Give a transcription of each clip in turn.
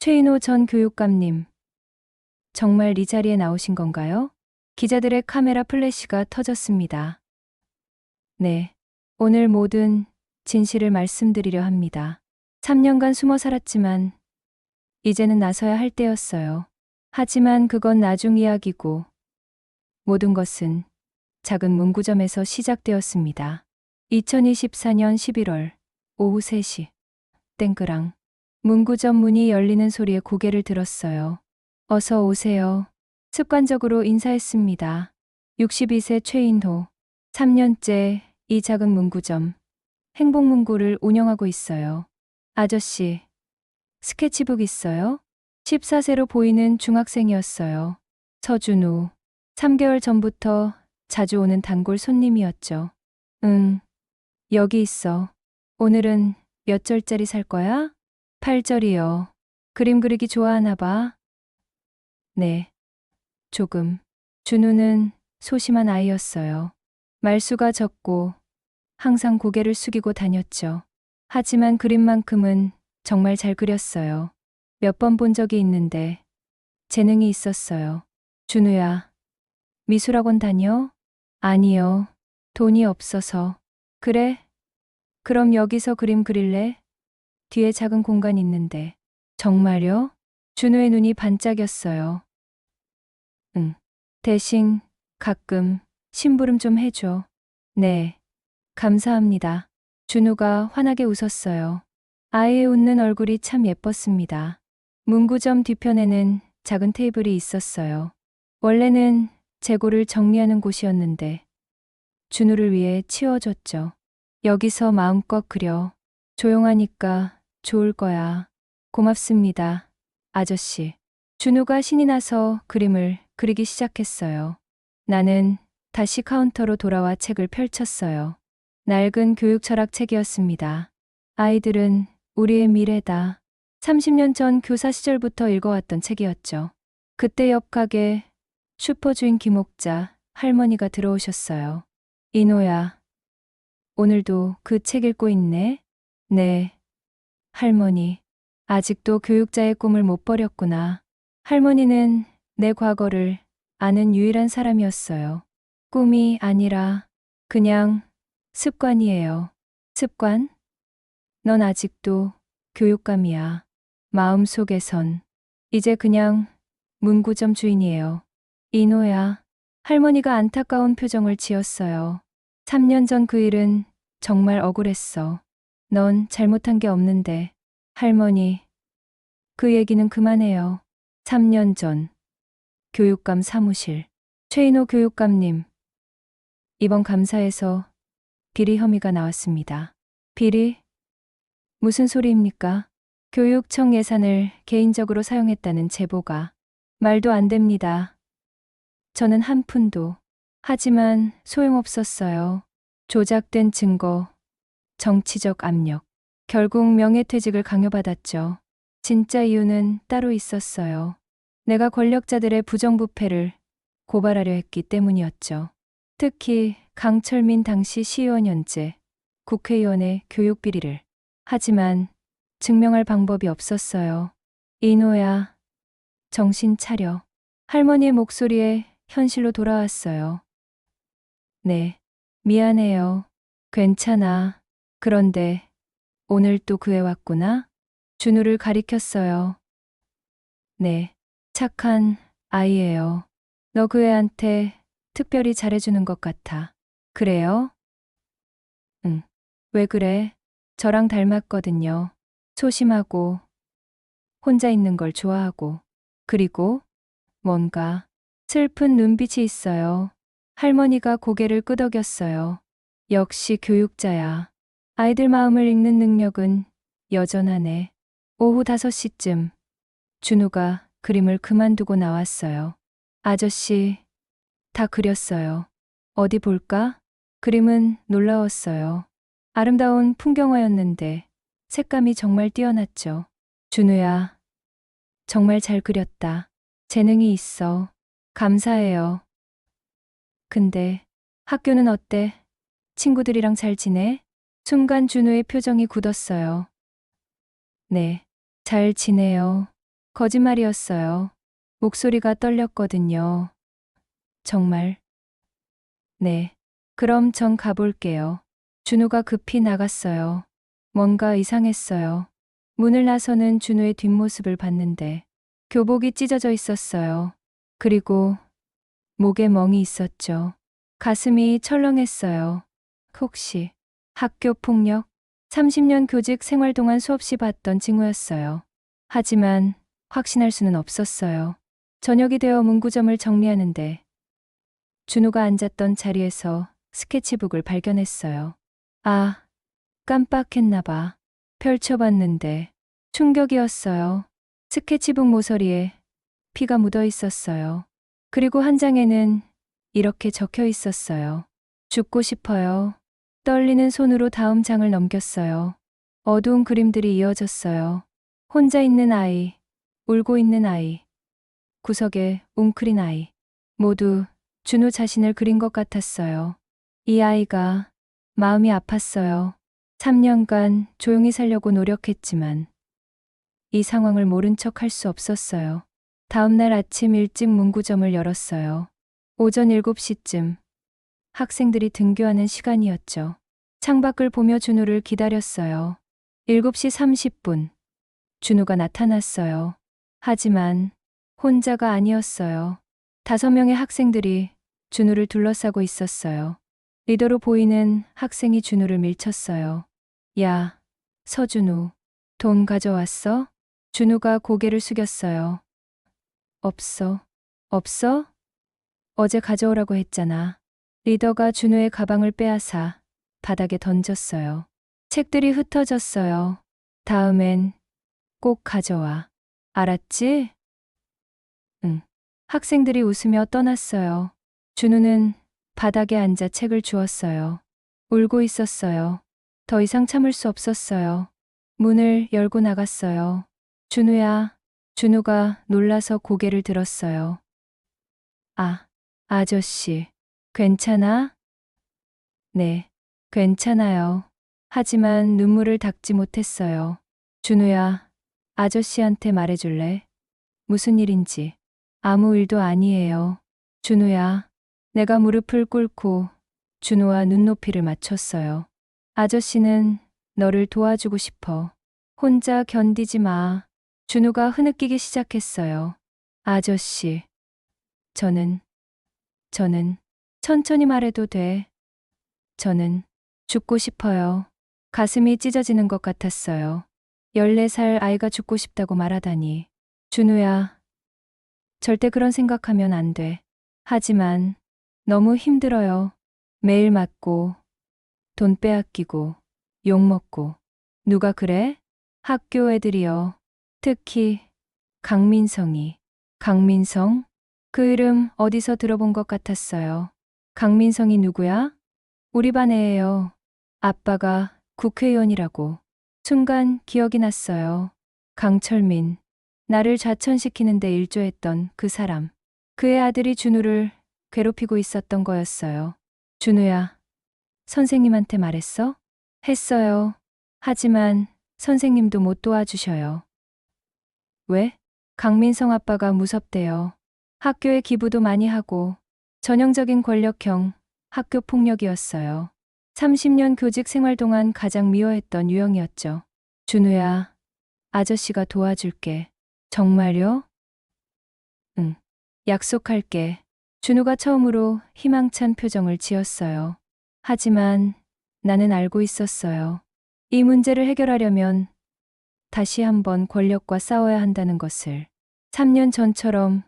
최인호 전 교육감님, 정말 이 자리에 나오신 건가요? 기자들의 카메라 플래시가 터졌습니다. 네. 오늘 모든 진실을 말씀드리려 합니다. 3년간 숨어 살았지만 이제는 나서야 할 때였어요. 하지만 그건 나중 이야기고 모든 것은 작은 문구점에서 시작되었습니다. 2024년 11월 오후 3시 땡그랑 문구점 문이 열리는 소리에 고개를 들었어요. 어서 오세요. 습관적으로 인사했습니다. 62세 최인호. 3년째 이 작은 문구점, 행복문구를 운영하고 있어요. 아저씨, 스케치북 있어요? 14세로 보이는 중학생이었어요. 서준우. 3개월 전부터 자주 오는 단골 손님이었죠. 응, 여기 있어. 오늘은 몇 절짜리 살 거야? 8절이요. 그림 그리기 좋아하나 봐. 네, 조금. 준우는 소심한 아이였어요. 말수가 적고 항상 고개를 숙이고 다녔죠. 하지만 그림만큼은 정말 잘 그렸어요. 몇 번 본 적이 있는데 재능이 있었어요. 준우야, 미술학원 다녀? 아니요. 돈이 없어서. 그래? 그럼 여기서 그림 그릴래? 뒤에 작은 공간 있는데. 정말요? 준우의 눈이 반짝였어요. 응. 대신 가끔 심부름 좀 해줘. 네. 감사합니다. 준우가 환하게 웃었어요. 아이의 웃는 얼굴이 참 예뻤습니다. 문구점 뒤편에는 작은 테이블이 있었어요. 원래는 재고를 정리하는 곳이었는데 준우를 위해 치워줬죠. 여기서 마음껏 그려. 조용하니까 좋을 거야. 고맙습니다, 아저씨. 준우가 신이 나서 그림을 그리기 시작했어요. 나는 다시 카운터로 돌아와 책을 펼쳤어요. 낡은 교육 철학 책이었습니다. 아이들은 우리의 미래다. 30년 전 교사 시절부터 읽어왔던 책이었죠. 그때 옆 가게 슈퍼주인 김옥자 할머니가 들어오셨어요. 이노야, 오늘도 그 책 읽고 있네? 네. 할머니, 아직도 교육자의 꿈을 못 버렸구나. 할머니는 내 과거를 아는 유일한 사람이었어요. 꿈이 아니라 그냥 습관이에요. 습관? 넌 아직도 교육감이야. 마음속에선 이제 그냥 문구점 주인이에요. 이노야. 할머니가 안타까운 표정을 지었어요. 3년 전 그 일은 정말 억울했어. 넌 잘못한 게 없는데. 할머니, 그 얘기는 그만해요. 3년 전 교육감 사무실. 최인호 교육감님, 이번 감사에서 비리 혐의가 나왔습니다. 비리? 무슨 소리입니까? 교육청 예산을 개인적으로 사용했다는 제보가. 말도 안 됩니다. 저는 한 푼도. 하지만 소용없었어요. 조작된 증거, 정치적 압력. 결국 명예퇴직을 강요받았죠. 진짜 이유는 따로 있었어요. 내가 권력자들의 부정부패를 고발하려 했기 때문이었죠. 특히 강철민 당시 시의원 연재, 국회의원의 교육 비리를. 하지만 증명할 방법이 없었어요. 이노야, 정신 차려. 할머니의 목소리에 현실로 돌아왔어요. 네, 미안해요. 괜찮아. 그런데 오늘 또 그 애 왔구나? 준우를 가리켰어요. 네, 착한 아이예요. 너 그 애한테 특별히 잘해주는 것 같아. 그래요? 응. 왜 그래? 저랑 닮았거든요. 소심하고 혼자 있는 걸 좋아하고 그리고 뭔가 슬픈 눈빛이 있어요. 할머니가 고개를 끄덕였어요. 역시 교육자야. 아이들 마음을 읽는 능력은 여전하네. 오후 5시쯤 준우가 그림을 그만두고 나왔어요. 아저씨, 다 그렸어요. 어디 볼까? 그림은 놀라웠어요. 아름다운 풍경화였는데 색감이 정말 뛰어났죠. 준우야, 정말 잘 그렸다. 재능이 있어. 감사해요. 근데 학교는 어때? 친구들이랑 잘 지내? 순간 준우의 표정이 굳었어요. 네, 잘 지내요. 거짓말이었어요. 목소리가 떨렸거든요. 정말. 네. 그럼 전 가볼게요. 준우가 급히 나갔어요. 뭔가 이상했어요. 문을 나서는 준우의 뒷모습을 봤는데 교복이 찢어져 있었어요. 그리고 목에 멍이 있었죠. 가슴이 철렁했어요. 혹시 학교 폭력? 30년 교직 생활 동안 수없이 봤던 징후였어요. 하지만 확신할 수는 없었어요. 저녁이 되어 문구점을 정리하는데 준우가 앉았던 자리에서 스케치북을 발견했어요. 아, 깜빡했나 봐. 펼쳐봤는데 충격이었어요. 스케치북 모서리에 피가 묻어 있었어요. 그리고 한 장에는 이렇게 적혀 있었어요. 죽고 싶어요. 떨리는 손으로 다음 장을 넘겼어요. 어두운 그림들이 이어졌어요. 혼자 있는 아이, 울고 있는 아이, 구석에 웅크린 아이. 모두 준우 자신을 그린 것 같았어요. 이 아이가 마음이 아팠어요. 3년간 조용히 살려고 노력했지만 이 상황을 모른 척 할 수 없었어요. 다음 날 아침 일찍 문구점을 열었어요. 오전 7시쯤 학생들이 등교하는 시간이었죠. 창밖을 보며 준우를 기다렸어요. 7시 30분 준우가 나타났어요. 하지만 혼자가 아니었어요. 5명의 학생들이 준우를 둘러싸고 있었어요. 리더로 보이는 학생이 준우를 밀쳤어요. 야, 서준우, 돈 가져왔어? 준우가 고개를 숙였어요. 없어. 없어? 어제 가져오라고 했잖아. 리더가 준우의 가방을 빼앗아 바닥에 던졌어요. 책들이 흩어졌어요. 다음엔 꼭 가져와. 알았지? 응. 학생들이 웃으며 떠났어요. 준우는 바닥에 앉아 책을 주웠어요. 울고 있었어요. 더 이상 참을 수 없었어요. 문을 열고 나갔어요. 준우야. 준우가 놀라서 고개를 들었어요. 아, 아저씨. 괜찮아? 네, 괜찮아요. 하지만 눈물을 닦지 못했어요. 준우야, 아저씨한테 말해줄래? 무슨 일인지. 아무 일도 아니에요. 준우야, 내가 무릎을 꿇고 준우와 눈높이를 맞췄어요. 아저씨는 너를 도와주고 싶어. 혼자 견디지 마. 준우가 흐느끼기 시작했어요. 아저씨, 저는 천천히 말해도 돼. 저는 죽고 싶어요. 가슴이 찢어지는 것 같았어요. 14살 아이가 죽고 싶다고 말하다니. 준우야, 절대 그런 생각하면 안 돼. 하지만 너무 힘들어요. 매일 맞고, 돈 빼앗기고, 욕먹고. 누가 그래? 학교 애들이요. 특히 강민성이. 강민성? 그 이름 어디서 들어본 것 같았어요. 강민성이 누구야? 우리 반 애예요. 아빠가 국회의원이라고. 순간 기억이 났어요. 강철민. 나를 좌천시키는데 일조했던 그 사람. 그의 아들이 준우를 괴롭히고 있었던 거였어요. 준우야, 선생님한테 말했어? 했어요. 하지만 선생님도 못 도와주셔요. 왜? 강민성 아빠가 무섭대요. 학교에 기부도 많이 하고 전형적인 권력형 학교 폭력이었어요. 30년 교직 생활 동안 가장 미워했던 유형이었죠. 준우야, 아저씨가 도와줄게. 정말요? 응. 약속할게. 준우가 처음으로 희망찬 표정을 지었어요. 하지만 나는 알고 있었어요. 이 문제를 해결하려면 다시 한번 권력과 싸워야 한다는 것을. 3년 전처럼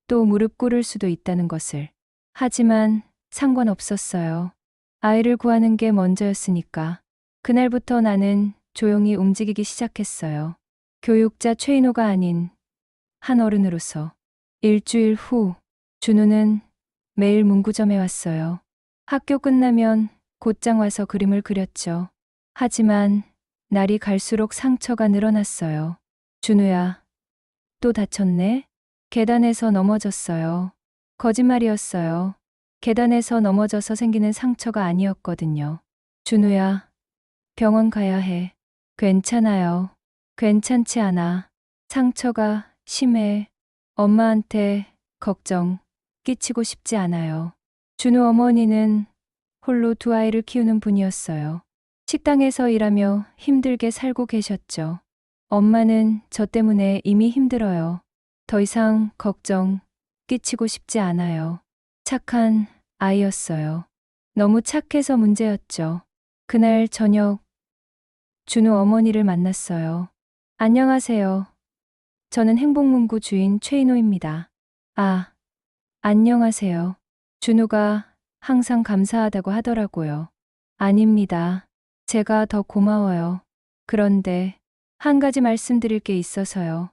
또 무릎 꿇을 수도 있다는 것을. 하지만 상관없었어요. 아이를 구하는 게 먼저였으니까. 그날부터 나는 조용히 움직이기 시작했어요. 교육자 최인호가 아닌 한 어른으로서. 일주일 후, 준우는 매일 문구점에 왔어요. 학교 끝나면 곧장 와서 그림을 그렸죠. 하지만 날이 갈수록 상처가 늘어났어요. 준우야, 또 다쳤네? 계단에서 넘어졌어요. 거짓말이었어요. 계단에서 넘어져서 생기는 상처가 아니었거든요. 준우야, 병원 가야 해. 괜찮아요. 괜찮지 않아. 상처가 심해. 엄마한테 걱정 끼치고 싶지 않아요. 준우 어머니는 홀로 두 아이를 키우는 분이었어요. 식당에서 일하며 힘들게 살고 계셨죠. 엄마는 저 때문에 이미 힘들어요. 더 이상 걱정 끼치고 싶지 않아요. 착한 아이였어요. 너무 착해서 문제였죠. 그날 저녁 준우 어머니를 만났어요. 안녕하세요. 저는 행복문구 주인 최인호입니다. 아, 안녕하세요. 준우가 항상 감사하다고 하더라고요. 아닙니다. 제가 더 고마워요. 그런데 한 가지 말씀드릴 게 있어서요.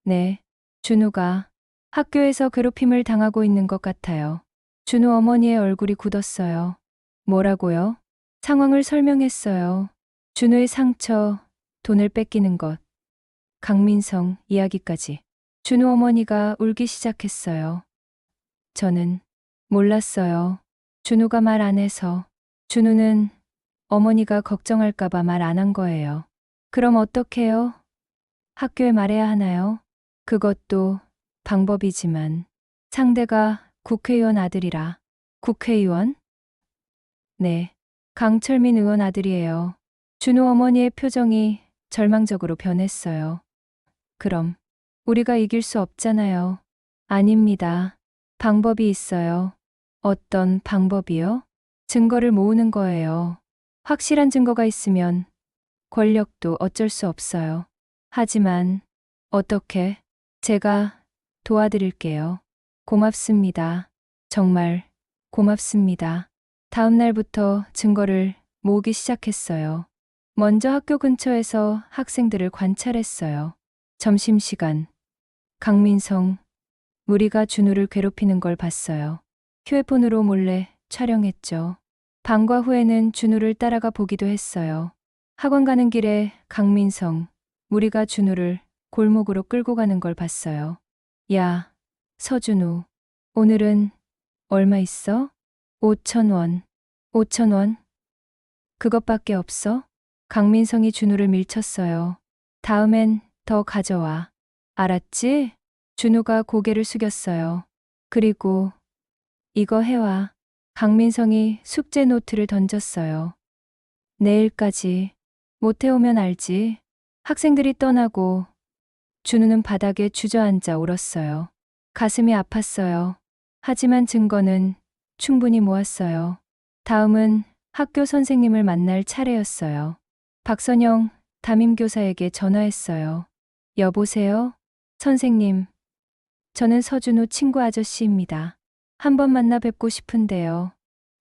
네, 준우가 학교에서 괴롭힘을 당하고 있는 것 같아요. 준우 어머니의 얼굴이 굳었어요. 뭐라고요? 상황을 설명했어요. 준우의 상처, 돈을 뺏기는 것, 강민성 이야기까지. 준우 어머니가 울기 시작했어요. 저는 몰랐어요. 준우가 말 안 해서. 준우는 어머니가 걱정할까봐 말 안 한 거예요. 그럼 어떡해요? 학교에 말해야 하나요? 그것도 방법이지만 상대가 국회의원 아들이라. 국회의원? 네. 강철민 의원 아들이에요. 준우 어머니의 표정이 절망적으로 변했어요. 그럼 우리가 이길 수 없잖아요. 아닙니다. 방법이 있어요. 어떤 방법이요? 증거를 모으는 거예요. 확실한 증거가 있으면 권력도 어쩔 수 없어요. 하지만 어떻게? 제가 도와드릴게요. 고맙습니다. 정말 고맙습니다. 다음 날부터 증거를 모으기 시작했어요. 먼저 학교 근처에서 학생들을 관찰했어요. 점심시간, 강민성, 무리가 준우를 괴롭히는 걸 봤어요. 휴대폰으로 몰래 촬영했죠. 방과 후에는 준우를 따라가 보기도 했어요. 학원 가는 길에 강민성, 무리가 준우를 골목으로 끌고 가는 걸 봤어요. 야, 서준우, 오늘은 얼마 있어? 5,000원. 5,000원? 그것밖에 없어? 강민성이 준우를 밀쳤어요. 다음엔 더 가져와. 알았지? 준우가 고개를 숙였어요. 그리고 이거 해와. 강민성이 숙제 노트를 던졌어요. 내일까지 못 해오면 알지. 학생들이 떠나고 준우는 바닥에 주저앉아 울었어요. 가슴이 아팠어요. 하지만 증거는 충분히 모았어요. 다음은 학교 선생님을 만날 차례였어요. 박선영 담임교사에게 전화했어요. 여보세요? 선생님, 저는 서준우 친구 아저씨입니다. 한번 만나 뵙고 싶은데요.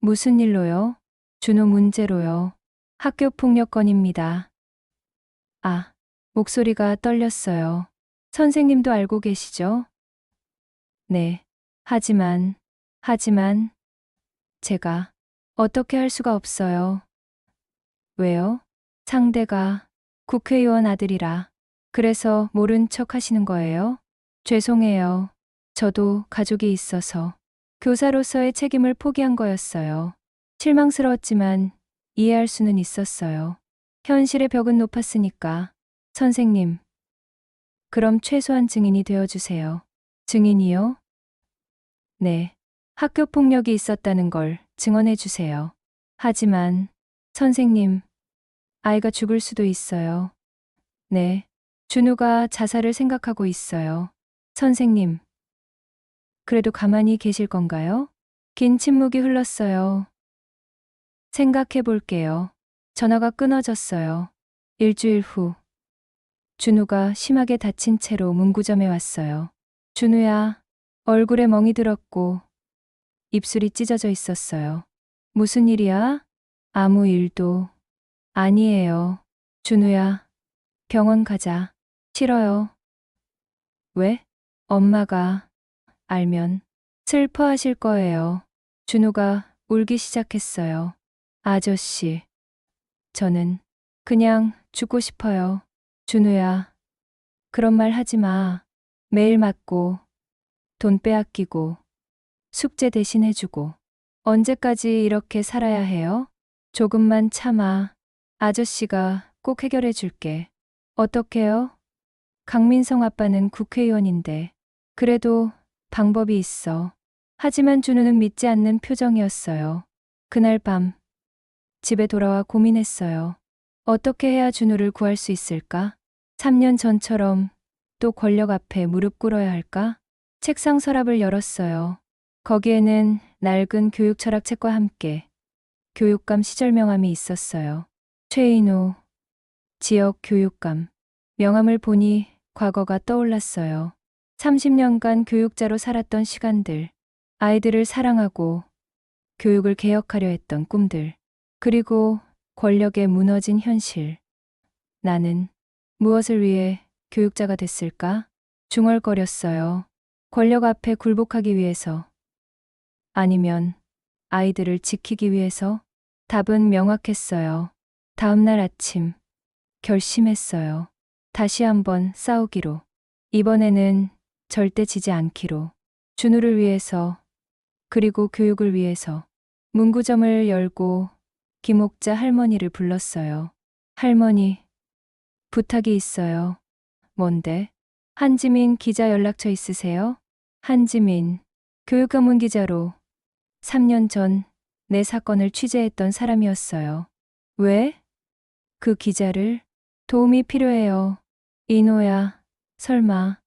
무슨 일로요? 준우 문제로요. 학교 폭력 건입니다. 아, 목소리가 떨렸어요. 선생님도 알고 계시죠? 네. 하지만, 제가 어떻게 할 수가 없어요. 왜요? 상대가 국회의원 아들이라. 그래서 모른 척 하시는 거예요? 죄송해요. 저도 가족이 있어서 교사로서의 책임을 포기한 거였어요. 실망스러웠지만 이해할 수는 있었어요. 현실의 벽은 높았으니까. 선생님, 그럼 최소한 증인이 되어주세요. 증인이요? 네. 학교 폭력이 있었다는 걸 증언해 주세요. 하지만, 선생님, 아이가 죽을 수도 있어요. 네. 준우가 자살을 생각하고 있어요. 선생님, 그래도 가만히 계실 건가요? 긴 침묵이 흘렀어요. 생각해 볼게요. 전화가 끊어졌어요. 일주일 후, 준우가 심하게 다친 채로 문구점에 왔어요. 준우야, 얼굴에 멍이 들었고 입술이 찢어져 있었어요. 무슨 일이야? 아무 일도 아니에요. 준우야, 병원 가자. 싫어요. 왜? 엄마가 알면 슬퍼하실 거예요. 준우가 울기 시작했어요. 아저씨, 저는 그냥 죽고 싶어요. 준우야, 그런 말 하지 마. 매일 맞고, 돈 빼앗기고, 숙제 대신 해주고. 언제까지 이렇게 살아야 해요? 조금만 참아. 아저씨가 꼭 해결해 줄게. 어떡해요? 강민성 아빠는 국회의원인데. 그래도 방법이 있어. 하지만 준우는 믿지 않는 표정이었어요. 그날 밤 집에 돌아와 고민했어요. 어떻게 해야 준우를 구할 수 있을까? 3년 전처럼 또 권력 앞에 무릎 꿇어야 할까? 책상 서랍을 열었어요. 거기에는 낡은 교육 철학책과 함께 교육감 시절 명함이 있었어요. 최인호, 지역 교육감. 명함을 보니 과거가 떠올랐어요. 30년간 교육자로 살았던 시간들, 아이들을 사랑하고 교육을 개혁하려 했던 꿈들, 그리고 권력에 무너진 현실. 나는 무엇을 위해 교육자가 됐을까? 중얼거렸어요. 권력 앞에 굴복하기 위해서. 아니면 아이들을 지키기 위해서? 답은 명확했어요. 다음 날 아침 결심했어요. 다시 한번 싸우기로. 이번에는 절대 지지 않기로. 준우를 위해서, 그리고 교육을 위해서. 문구점을 열고 김옥자 할머니를 불렀어요. 할머니, 부탁이 있어요. 뭔데? 한지민 기자 연락처 있으세요? 한지민, 교육감문 기자로 3년 전 내 사건을 취재했던 사람이었어요. 왜? 그 기자를? 도움이 필요해요. 이노야, 설마.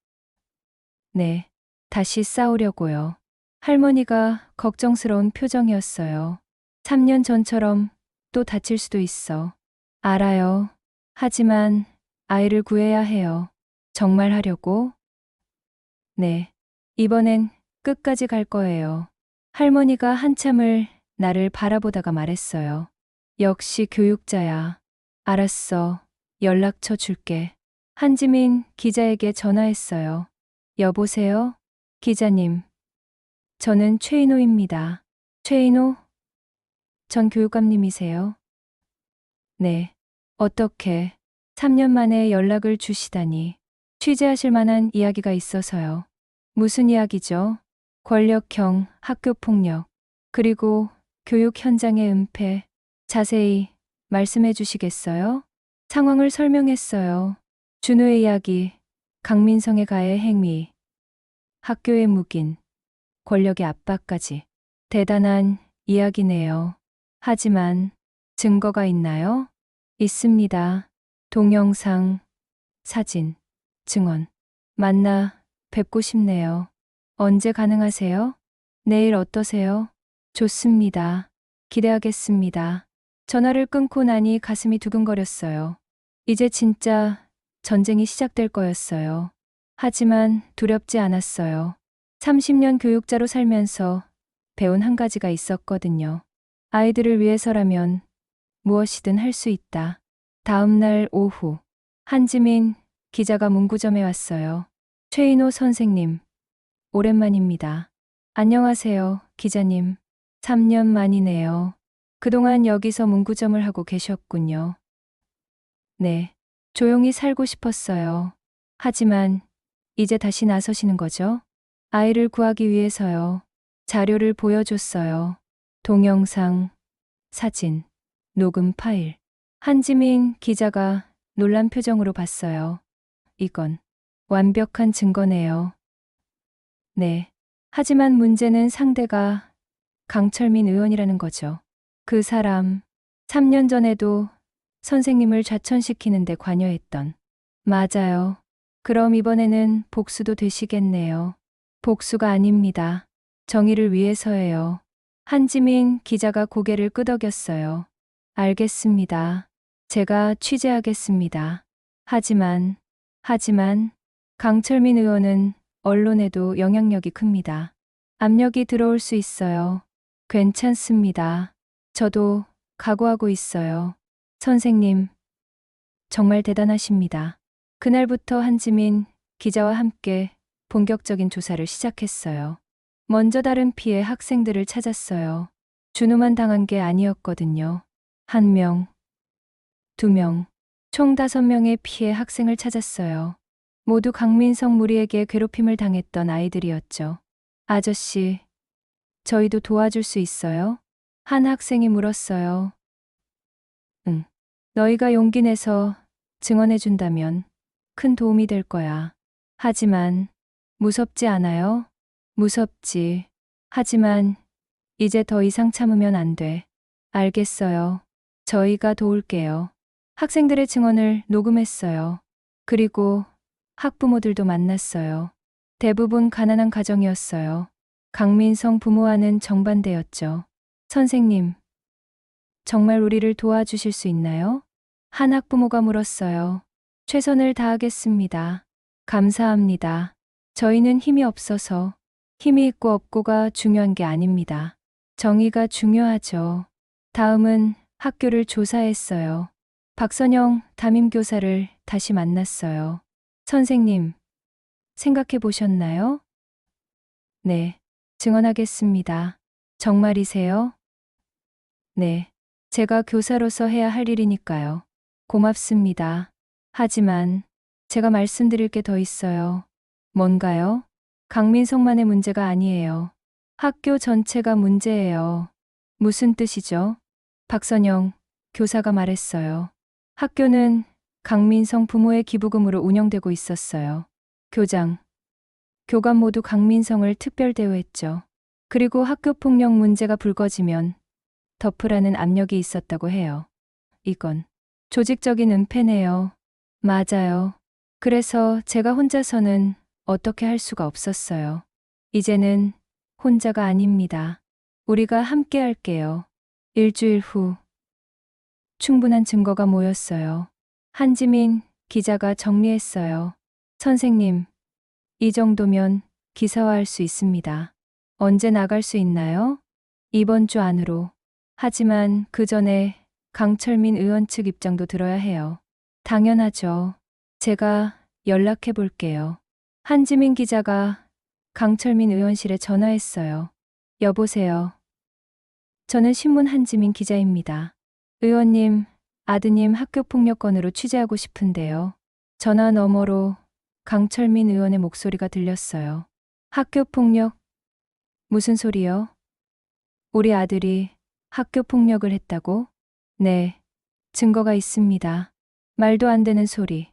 네, 다시 싸우려고요. 할머니가 걱정스러운 표정이었어요. 3년 전처럼 또 다칠 수도 있어. 알아요. 하지만 아이를 구해야 해요. 정말 하려고? 네. 이번엔 끝까지 갈 거예요. 할머니가 한참을 나를 바라보다가 말했어요. 역시 교육자야. 알았어. 연락처 줄게. 한지민 기자에게 전화했어요. 여보세요? 기자님. 저는 최인호입니다. 최인호? 전 교육감님이세요? 네. 어떻게 3년 만에 연락을 주시다니. 취재하실 만한 이야기가 있어서요. 무슨 이야기죠? 권력형 학교폭력, 그리고 교육 현장의 은폐. 자세히 말씀해 주시겠어요? 상황을 설명했어요. 준우의 이야기, 강민성의 가해 행위, 학교의 묵인, 권력의 압박까지. 대단한 이야기네요. 하지만 증거가 있나요? 있습니다. 동영상, 사진, 증언. 만나 뵙고 싶네요. 언제 가능하세요? 내일 어떠세요? 좋습니다. 기대하겠습니다. 전화를 끊고 나니 가슴이 두근거렸어요. 이제 진짜 전쟁이 시작될 거였어요. 하지만 두렵지 않았어요. 30년 교육자로 살면서 배운 한 가지가 있었거든요. 아이들을 위해서라면 무엇이든 할 수 있다. 다음 날 오후, 한지민 기자가 문구점에 왔어요. 최인호 선생님, 오랜만입니다. 안녕하세요, 기자님. 3년 만이네요. 그동안 여기서 문구점을 하고 계셨군요. 네, 조용히 살고 싶었어요. 하지만 이제 다시 나서시는 거죠? 아이를 구하기 위해서요. 자료를 보여줬어요. 동영상, 사진, 녹음 파일. 한지민 기자가 놀란 표정으로 봤어요. 이건 완벽한 증거네요. 네. 하지만 문제는 상대가 강철민 의원이라는 거죠. 그 사람, 3년 전에도 선생님을 좌천시키는데 관여했던. 맞아요. 그럼 이번에는 복수도 되시겠네요. 복수가 아닙니다. 정의를 위해서예요. 한지민 기자가 고개를 끄덕였어요. 알겠습니다. 제가 취재하겠습니다. 하지만 강철민 의원은 언론에도 영향력이 큽니다. 압력이 들어올 수 있어요. 괜찮습니다. 저도 각오하고 있어요. 선생님, 정말 대단하십니다. 그날부터 한지민 기자와 함께 본격적인 조사를 시작했어요. 먼저 다른 피해 학생들을 찾았어요. 준우만 당한 게 아니었거든요. 1명, 2명, 총 5명의 피해 학생을 찾았어요. 모두 강민성 무리에게 괴롭힘을 당했던 아이들이었죠. 아저씨, 저희도 도와줄 수 있어요? 한 학생이 물었어요. 응. 너희가 용기 내서 증언해준다면 큰 도움이 될 거야. 하지만 무섭지 않아요? 무섭지. 하지만 이제 더 이상 참으면 안 돼. 알겠어요. 저희가 도울게요. 학생들의 증언을 녹음했어요. 그리고 학부모들도 만났어요. 대부분 가난한 가정이었어요. 강민성 부모와는 정반대였죠. 선생님, 정말 우리를 도와주실 수 있나요? 한 학부모가 물었어요. 최선을 다하겠습니다. 감사합니다. 저희는 힘이 없어서 힘이 있고 없고가 중요한 게 아닙니다. 정의가 중요하죠. 다음은 학교를 조사했어요. 박선영 담임교사를 다시 만났어요. 선생님, 생각해 보셨나요? 네, 증언하겠습니다. 정말이세요? 네, 제가 교사로서 해야 할 일이니까요. 고맙습니다. 하지만 제가 말씀드릴 게 더 있어요. 뭔가요? 강민성만의 문제가 아니에요. 학교 전체가 문제예요. 무슨 뜻이죠? 박선영 교사가 말했어요. 학교는 강민성 부모의 기부금으로 운영되고 있었어요. 교장, 교감 모두 강민성을 특별 대우했죠. 그리고 학교 폭력 문제가 불거지면 덮으라는 압력이 있었다고 해요. 이건 조직적인 은폐네요. 맞아요. 그래서 제가 혼자서는 어떻게 할 수가 없었어요. 이제는 혼자가 아닙니다. 우리가 함께 할게요. 일주일 후 충분한 증거가 모였어요. 한지민 기자가 정리했어요. 선생님, 이 정도면 기사화할 수 있습니다. 언제 나갈 수 있나요? 이번 주 안으로. 하지만 그 전에 강철민 의원 측 입장도 들어야 해요. 당연하죠. 제가 연락해 볼게요. 한지민 기자가 강철민 의원실에 전화했어요. 여보세요. 저는 신문 한지민 기자입니다. 의원님, 아드님 학교폭력 건으로 취재하고 싶은데요. 전화 너머로 강철민 의원의 목소리가 들렸어요. 학교폭력? 무슨 소리요? 우리 아들이 학교폭력을 했다고? 네, 증거가 있습니다. 말도 안 되는 소리.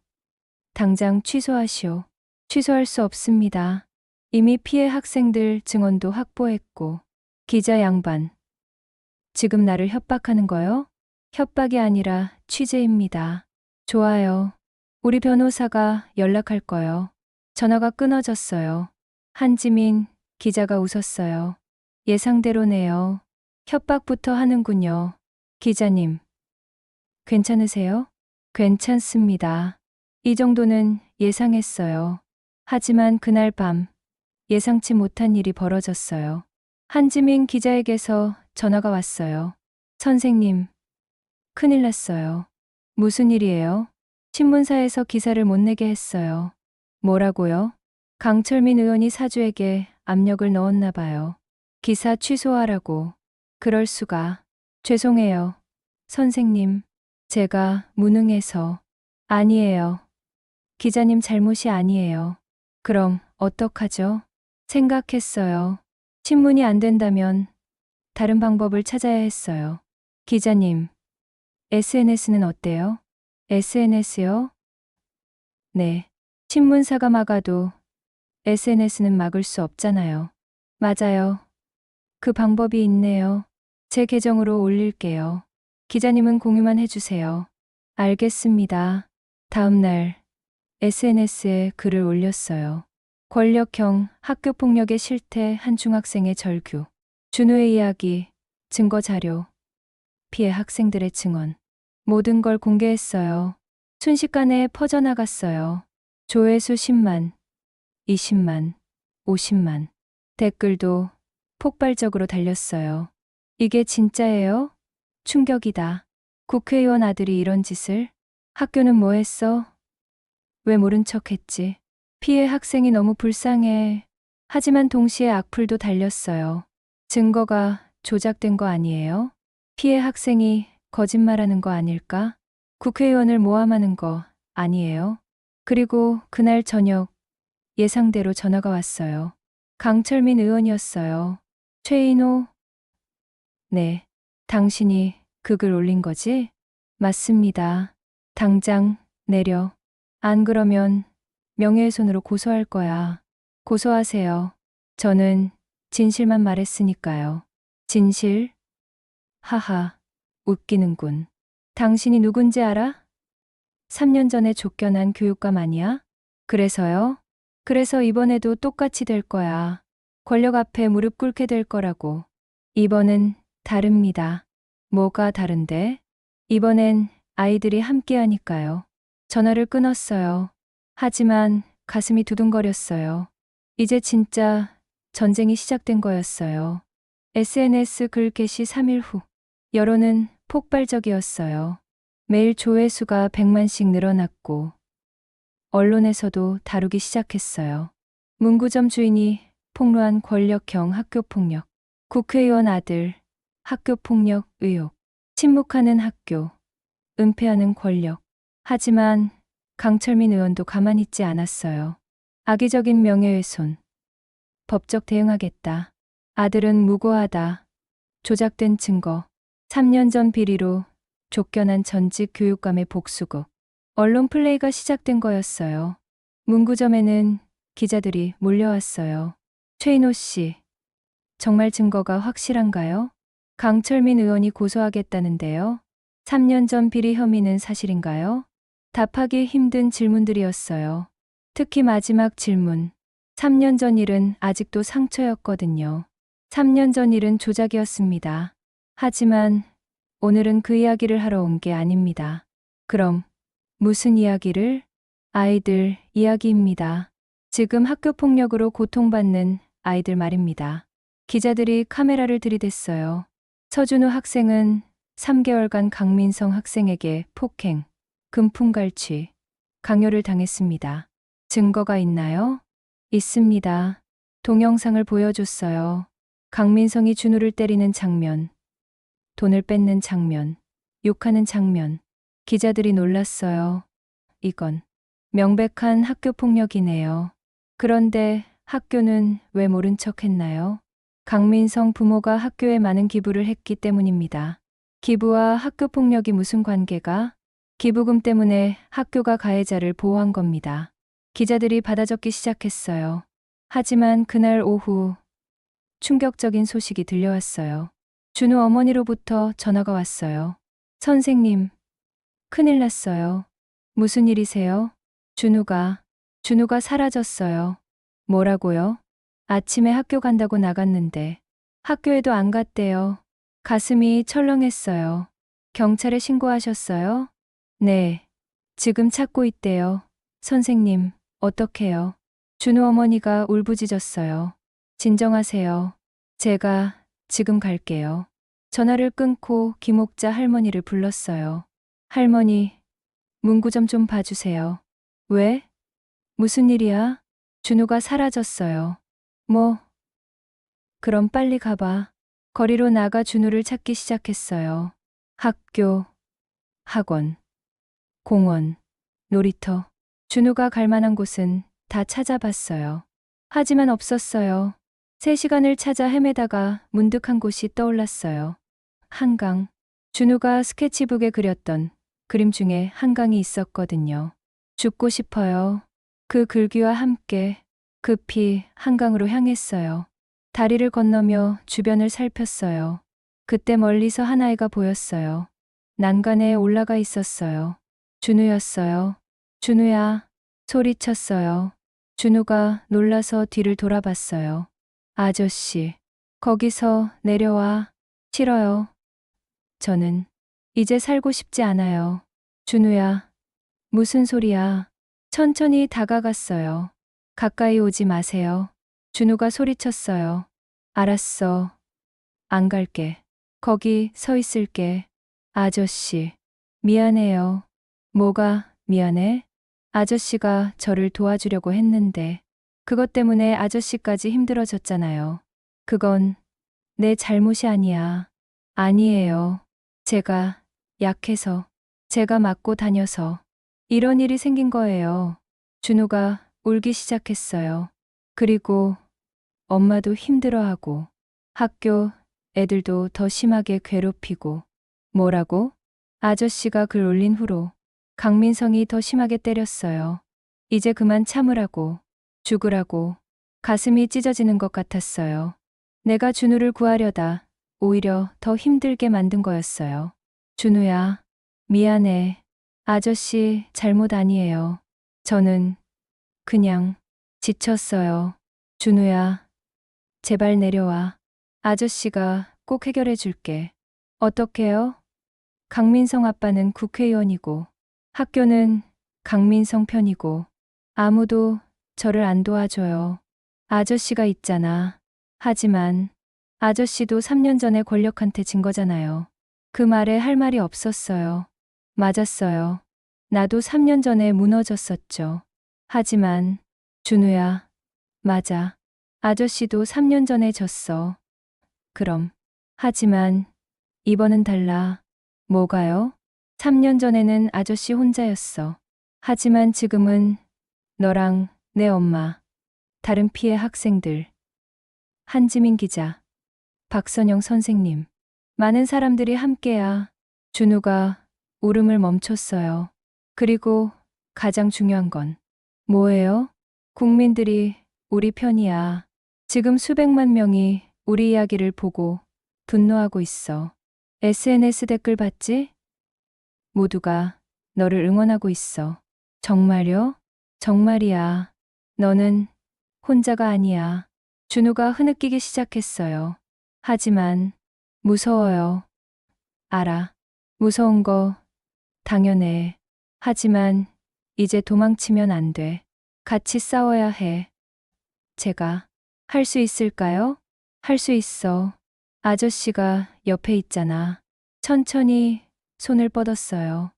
당장 취소하시오. 취소할 수 없습니다. 이미 피해 학생들 증언도 확보했고. 기자 양반. 지금 나를 협박하는 거요? 협박이 아니라 취재입니다. 좋아요. 우리 변호사가 연락할 거요. 전화가 끊어졌어요. 한지민 기자가 웃었어요. 예상대로네요. 협박부터 하는군요. 기자님, 괜찮으세요? 괜찮습니다. 이 정도는 예상했어요. 하지만 그날 밤 예상치 못한 일이 벌어졌어요. 한지민 기자에게서 전화가 왔어요. 선생님, 큰일 났어요. 무슨 일이에요? 신문사에서 기사를 못 내게 했어요. 뭐라고요? 강철민 의원이 사주에게 압력을 넣었나 봐요. 기사 취소하라고. 그럴 수가. 죄송해요. 선생님, 제가 무능해서. 아니에요. 기자님 잘못이 아니에요. 그럼 어떡하죠? 생각했어요. 신문이 안 된다면 다른 방법을 찾아야 했어요. 기자님, SNS는 어때요? SNS요? 네. 신문사가 막아도 SNS는 막을 수 없잖아요. 맞아요. 그 방법이 있네요. 제 계정으로 올릴게요. 기자님은 공유만 해주세요. 알겠습니다. 다음 날 SNS에 글을 올렸어요. 권력형 학교폭력의 실태 한 중학생의 절규. 준우의 이야기, 증거 자료, 피해 학생들의 증언. 모든 걸 공개했어요. 순식간에 퍼져나갔어요. 조회수 10만, 20만, 50만. 댓글도 폭발적으로 달렸어요. 이게 진짜예요? 충격이다. 국회의원 아들이 이런 짓을? 학교는 뭐 했어? 왜 모른 척 했지? 피해 학생이 너무 불쌍해. 하지만 동시에 악플도 달렸어요. 증거가 조작된 거 아니에요? 피해 학생이 거짓말하는 거 아닐까? 국회의원을 모함하는 거 아니에요? 그리고 그날 저녁 예상대로 전화가 왔어요. 강철민 의원이었어요. 최인호? 네. 당신이 그 글 올린 거지? 맞습니다. 당장 내려. 안 그러면 명예훼손으로 고소할 거야. 고소하세요. 저는 진실만 말했으니까요. 진실? 하하, 웃기는군. 당신이 누군지 알아? 3년 전에 쫓겨난 교육감 아니야? 그래서요? 그래서 이번에도 똑같이 될 거야. 권력 앞에 무릎 꿇게 될 거라고. 이번은 다릅니다. 뭐가 다른데? 이번엔 아이들이 함께 하니까요. 전화를 끊었어요. 하지만 가슴이 두둥거렸어요. 이제 진짜 전쟁이 시작된 거였어요. SNS 글 게시 3일 후, 여론은 폭발적이었어요. 매일 조회수가 100만씩 늘어났고, 언론에서도 다루기 시작했어요. 문구점 주인이 폭로한 권력형 학교폭력, 국회의원 아들, 학교폭력 의혹, 침묵하는 학교, 은폐하는 권력. 하지만 강철민 의원도 가만히 있지 않았어요. 악의적인 명예훼손, 법적 대응하겠다. 아들은 무고하다. 조작된 증거, 3년 전 비리로 쫓겨난 전직 교육감의 복수극. 언론 플레이가 시작된 거였어요. 문구점에는 기자들이 몰려왔어요. 최인호 씨, 정말 증거가 확실한가요? 강철민 의원이 고소하겠다는데요. 3년 전 비리 혐의는 사실인가요? 답하기 힘든 질문들이었어요. 특히 마지막 질문. 3년 전 일은 아직도 상처였거든요. 3년 전 일은 조작이었습니다. 하지만 오늘은 그 이야기를 하러 온 게 아닙니다. 그럼 무슨 이야기를? 아이들 이야기입니다. 지금 학교폭력으로 고통받는 아이들 말입니다. 기자들이 카메라를 들이댔어요. 서준우 학생은 3개월간 강민성 학생에게 폭행, 금품갈취, 강요를 당했습니다. 증거가 있나요? 있습니다. 동영상을 보여줬어요. 강민성이 준우를 때리는 장면, 돈을 뺏는 장면, 욕하는 장면. 기자들이 놀랐어요. 이건 명백한 학교폭력이네요. 그런데 학교는 왜 모른 척 했나요? 강민성 부모가 학교에 많은 기부를 했기 때문입니다. 기부와 학교폭력이 무슨 관계가? 기부금 때문에 학교가 가해자를 보호한 겁니다. 기자들이 받아적기 시작했어요. 하지만 그날 오후 충격적인 소식이 들려왔어요. 준우 어머니로부터 전화가 왔어요. 선생님, 큰일 났어요. 무슨 일이세요? 준우가 사라졌어요. 뭐라고요? 아침에 학교 간다고 나갔는데 학교에도 안 갔대요. 가슴이 철렁했어요. 경찰에 신고하셨어요? 네. 지금 찾고 있대요. 선생님, 어떡해요? 준우 어머니가 울부짖었어요. 진정하세요. 제가 지금 갈게요. 전화를 끊고 김옥자 할머니를 불렀어요. 할머니, 문구점 좀 봐주세요. 왜? 무슨 일이야? 준우가 사라졌어요. 뭐? 그럼 빨리 가봐. 거리로 나가 준우를 찾기 시작했어요. 학교, 학원, 공원, 놀이터. 준우가 갈 만한 곳은 다 찾아봤어요. 하지만 없었어요. 3시간을 찾아 헤매다가 문득 한 곳이 떠올랐어요. 한강. 준우가 스케치북에 그렸던 그림 중에 한강이 있었거든요. 죽고 싶어요. 그 글귀와 함께 급히 한강으로 향했어요. 다리를 건너며 주변을 살폈어요. 그때 멀리서 한 아이가 보였어요. 난간에 올라가 있었어요. 준우였어요. 준우야, 소리쳤어요. 준우가 놀라서 뒤를 돌아봤어요. 아저씨, 거기서 내려와. 싫어요. 저는 이제 살고 싶지 않아요. 준우야, 무슨 소리야. 천천히 다가갔어요. 가까이 오지 마세요. 준우가 소리쳤어요. 알았어. 안 갈게. 거기 서 있을게. 아저씨, 미안해요. 뭐가 미안해? 아저씨가 저를 도와주려고 했는데 그것 때문에 아저씨까지 힘들어졌잖아요. 그건 내 잘못이 아니야. 아니에요. 제가 약해서, 제가 맞고 다녀서 이런 일이 생긴 거예요. 준우가 울기 시작했어요. 그리고 엄마도 힘들어하고 학교 애들도 더 심하게 괴롭히고. 뭐라고? 아저씨가 글 올린 후로 강민성이 더 심하게 때렸어요. 이제 그만 참으라고, 죽으라고. 가슴이 찢어지는 것 같았어요. 내가 준우를 구하려다 오히려 더 힘들게 만든 거였어요. 준우야, 미안해. 아저씨 잘못 아니에요. 저는 그냥 지쳤어요. 준우야, 제발 내려와. 아저씨가 꼭 해결해 줄게. 어떡해요? 강민성 아빠는 국회의원이고 학교는 강민성 편이고 아무도 저를 안 도와줘요. 아저씨가 있잖아. 하지만 아저씨도 3년 전에 권력한테 진 거잖아요. 그 말에 할 말이 없었어요. 맞았어요. 나도 3년 전에 무너졌었죠. 하지만 준우야, 맞아. 아저씨도 3년 전에 졌어. 그럼. 하지만 이번은 달라. 뭐가요? 3년 전에는 아저씨 혼자였어. 하지만 지금은 너랑 내 엄마, 다른 피해 학생들, 한지민 기자, 박선영 선생님, 많은 사람들이 함께야 준우가 울음을 멈췄어요. 그리고 가장 중요한 건 뭐예요? 국민들이 우리 편이야. 지금 수백만 명이 우리 이야기를 보고 분노하고 있어. SNS 댓글 봤지? 모두가 너를 응원하고 있어. 정말요? 정말이야. 너는 혼자가 아니야. 준우가 흐느끼기 시작했어요. 하지만 무서워요. 알아. 무서운 거 당연해. 하지만 이제 도망치면 안 돼. 같이 싸워야 해. 제가 할 수 있을까요? 할 수 있어. 아저씨가 옆에 있잖아. 천천히 손을 뻗었어요.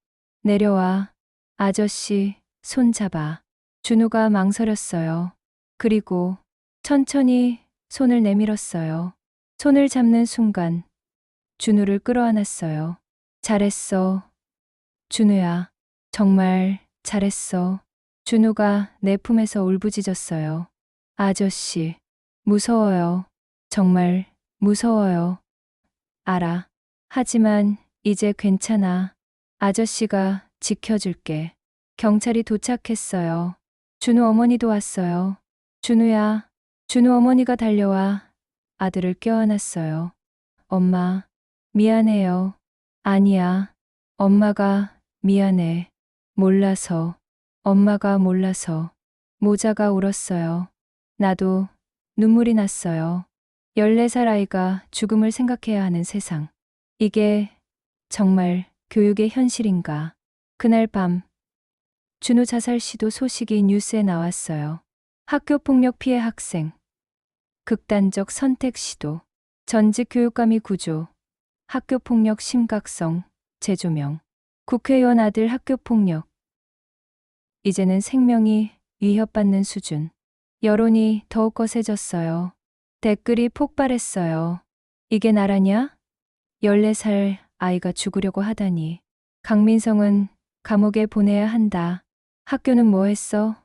내려와. 아저씨 손 잡아. 준우가 망설였어요. 그리고 천천히 손을 내밀었어요. 손을 잡는 순간 준우를 끌어안았어요. 잘했어. 준우야. 정말 잘했어. 준우가 내 품에서 울부짖었어요. 아저씨, 무서워요. 정말 무서워요. 알아. 하지만 이제 괜찮아. 아저씨가 지켜줄게. 경찰이 도착했어요. 준우 어머니도 왔어요. 준우야. 준우 어머니가 달려와 아들을 껴안았어요. 엄마, 미안해요. 아니야. 엄마가 미안해. 몰라서. 엄마가 몰라서. 모자가 울었어요. 나도 눈물이 났어요. 14살 아이가 죽음을 생각해야 하는 세상. 이게 정말 교육의 현실인가. 그날 밤 준우 자살 시도 소식이 뉴스에 나왔어요. 학교 폭력 피해 학생. 극단적 선택 시도. 전직 교육감이 구조. 학교 폭력 심각성 재조명. 국회의원 아들 학교 폭력. 이제는 생명이 위협받는 수준. 여론이 더욱 거세졌어요. 댓글이 폭발했어요. 이게 나라냐? 14살 아이가 죽으려고 하다니. 강민성은 감옥에 보내야 한다. 학교는 뭐 했어?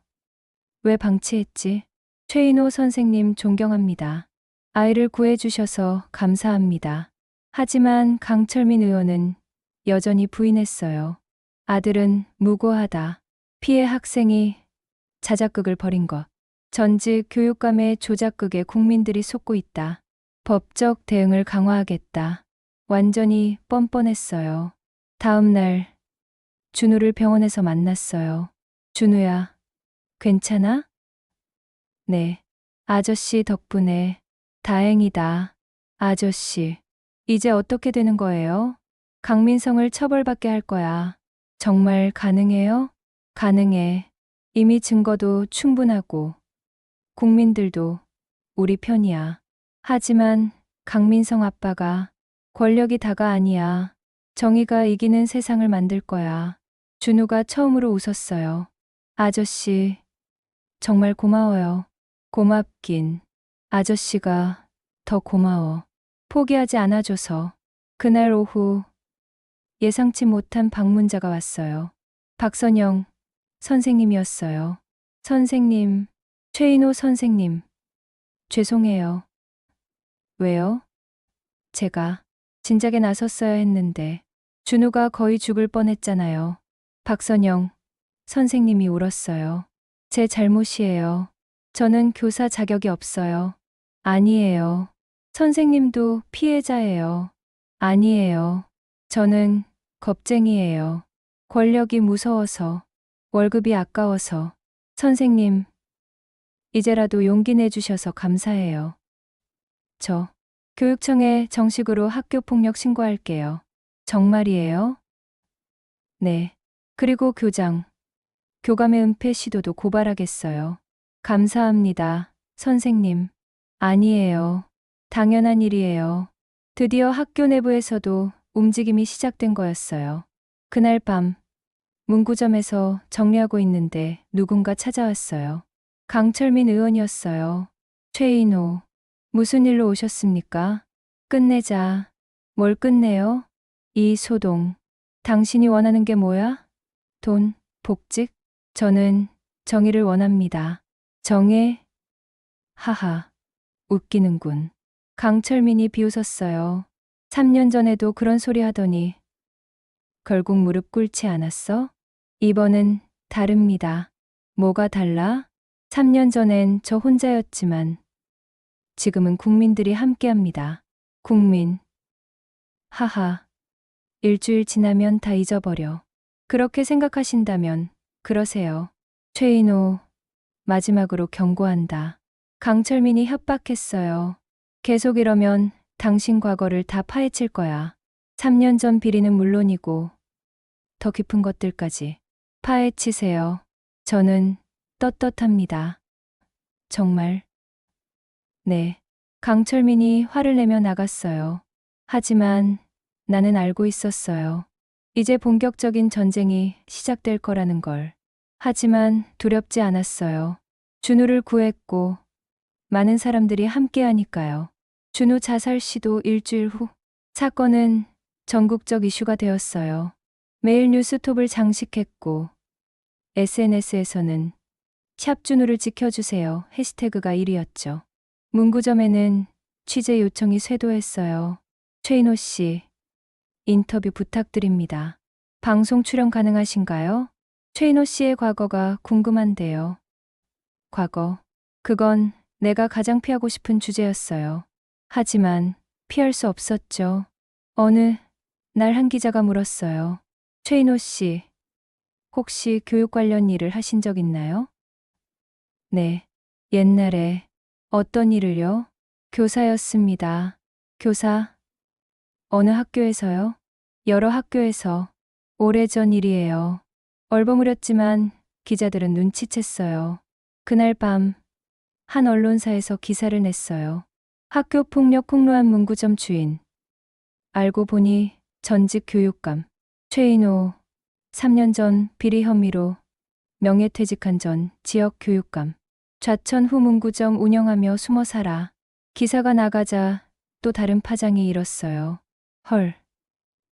왜 방치했지? 최인호 선생님 존경합니다. 아이를 구해주셔서 감사합니다. 하지만 강철민 의원은 여전히 부인했어요. 아들은 무고하다. 피해 학생이 자작극을 벌인 것. 전직 교육감의 조작극에 국민들이 속고 있다. 법적 대응을 강화하겠다. 완전히 뻔뻔했어요. 다음 날 준우를 병원에서 만났어요. 준우야, 괜찮아? 네. 아저씨 덕분에 다행이다. 아저씨, 이제 어떻게 되는 거예요? 강민성을 처벌받게 할 거야. 정말 가능해요? 가능해. 이미 증거도 충분하고 국민들도 우리 편이야. 하지만 강민성 아빠가 권력이 다가 아니야. 정의가 이기는 세상을 만들 거야. 준우가 처음으로 웃었어요. 아저씨, 정말 고마워요. 고맙긴. 아저씨가 더 고마워. 포기하지 않아줘서. 그날 오후 예상치 못한 방문자가 왔어요. 박선영 선생님이었어요. 선생님, 최인호 선생님, 죄송해요. 왜요? 제가 진작에 나섰어야 했는데 준우가 거의 죽을 뻔했잖아요. 박선영 선생님이 울었어요. 제 잘못이에요. 저는 교사 자격이 없어요. 아니에요. 선생님도 피해자예요. 아니에요. 저는 겁쟁이에요. 권력이 무서워서, 월급이 아까워서. 선생님, 이제라도 용기 내주셔서 감사해요. 저 교육청에 정식으로 학교폭력 신고할게요. 정말이에요? 네. 그리고 교장, 교감의 은폐 시도도 고발하겠어요. 감사합니다, 선생님. 아니에요. 당연한 일이에요. 드디어 학교 내부에서도 움직임이 시작된 거였어요. 그날 밤, 문구점에서 정리하고 있는데 누군가 찾아왔어요. 강철민 의원이었어요. 최인호, 무슨 일로 오셨습니까? 끝내자. 뭘 끝내요? 이소동, 당신이 원하는 게 뭐야? 돈, 복직? 저는 정의를 원합니다. 정의? 하하, 웃기는군. 강철민이 비웃었어요. 3년 전에도 그런 소리 하더니 결국 무릎 꿇지 않았어? 이번은 다릅니다. 뭐가 달라? 3년 전엔 저 혼자였지만 지금은 국민들이 함께합니다. 국민. 하하. 일주일 지나면 다 잊어버려. 그렇게 생각하신다면 그러세요. 최인호, 마지막으로 경고한다. 강철민이 협박했어요. 계속 이러면 당신 과거를 다 파헤칠 거야. 3년 전 비리는 물론이고 더 깊은 것들까지 파헤치세요. 저는 떳떳합니다. 정말. 네. 강철민이 화를 내며 나갔어요. 하지만 나는 알고 있었어요. 이제 본격적인 전쟁이 시작될 거라는 걸. 하지만 두렵지 않았어요. 준우를 구했고 많은 사람들이 함께하니까요. 준우 자살 시도 일주일 후 사건은 전국적 이슈가 되었어요. 매일 뉴스톱을 장식했고 SNS에서는 샵 준우를 지켜주세요 해시태그가 1위였죠. 문구점에는 취재 요청이 쇄도했어요. 최인호 씨, 인터뷰 부탁드립니다. 방송 출연 가능하신가요? 최인호 씨의 과거가 궁금한데요. 과거. 그건 내가 가장 피하고 싶은 주제였어요. 하지만 피할 수 없었죠. 어느 날 한 기자가 물었어요. 최인호 씨, 혹시 교육 관련 일을 하신 적 있나요? 네. 옛날에. 어떤 일을요? 교사였습니다. 교사? 어느 학교에서요? 여러 학교에서. 오래전 일이에요. 얼버무렸지만 기자들은 눈치챘어요. 그날 밤, 한 언론사에서 기사를 냈어요. 학교 폭력 폭로한 문구점 주인. 알고 보니 전직 교육감. 최인호, 3년 전 비리 혐의로 명예퇴직한 전 지역 교육감. 좌천 후 문구점 운영하며 숨어 살아. 기사가 나가자 또 다른 파장이 일었어요. 헐,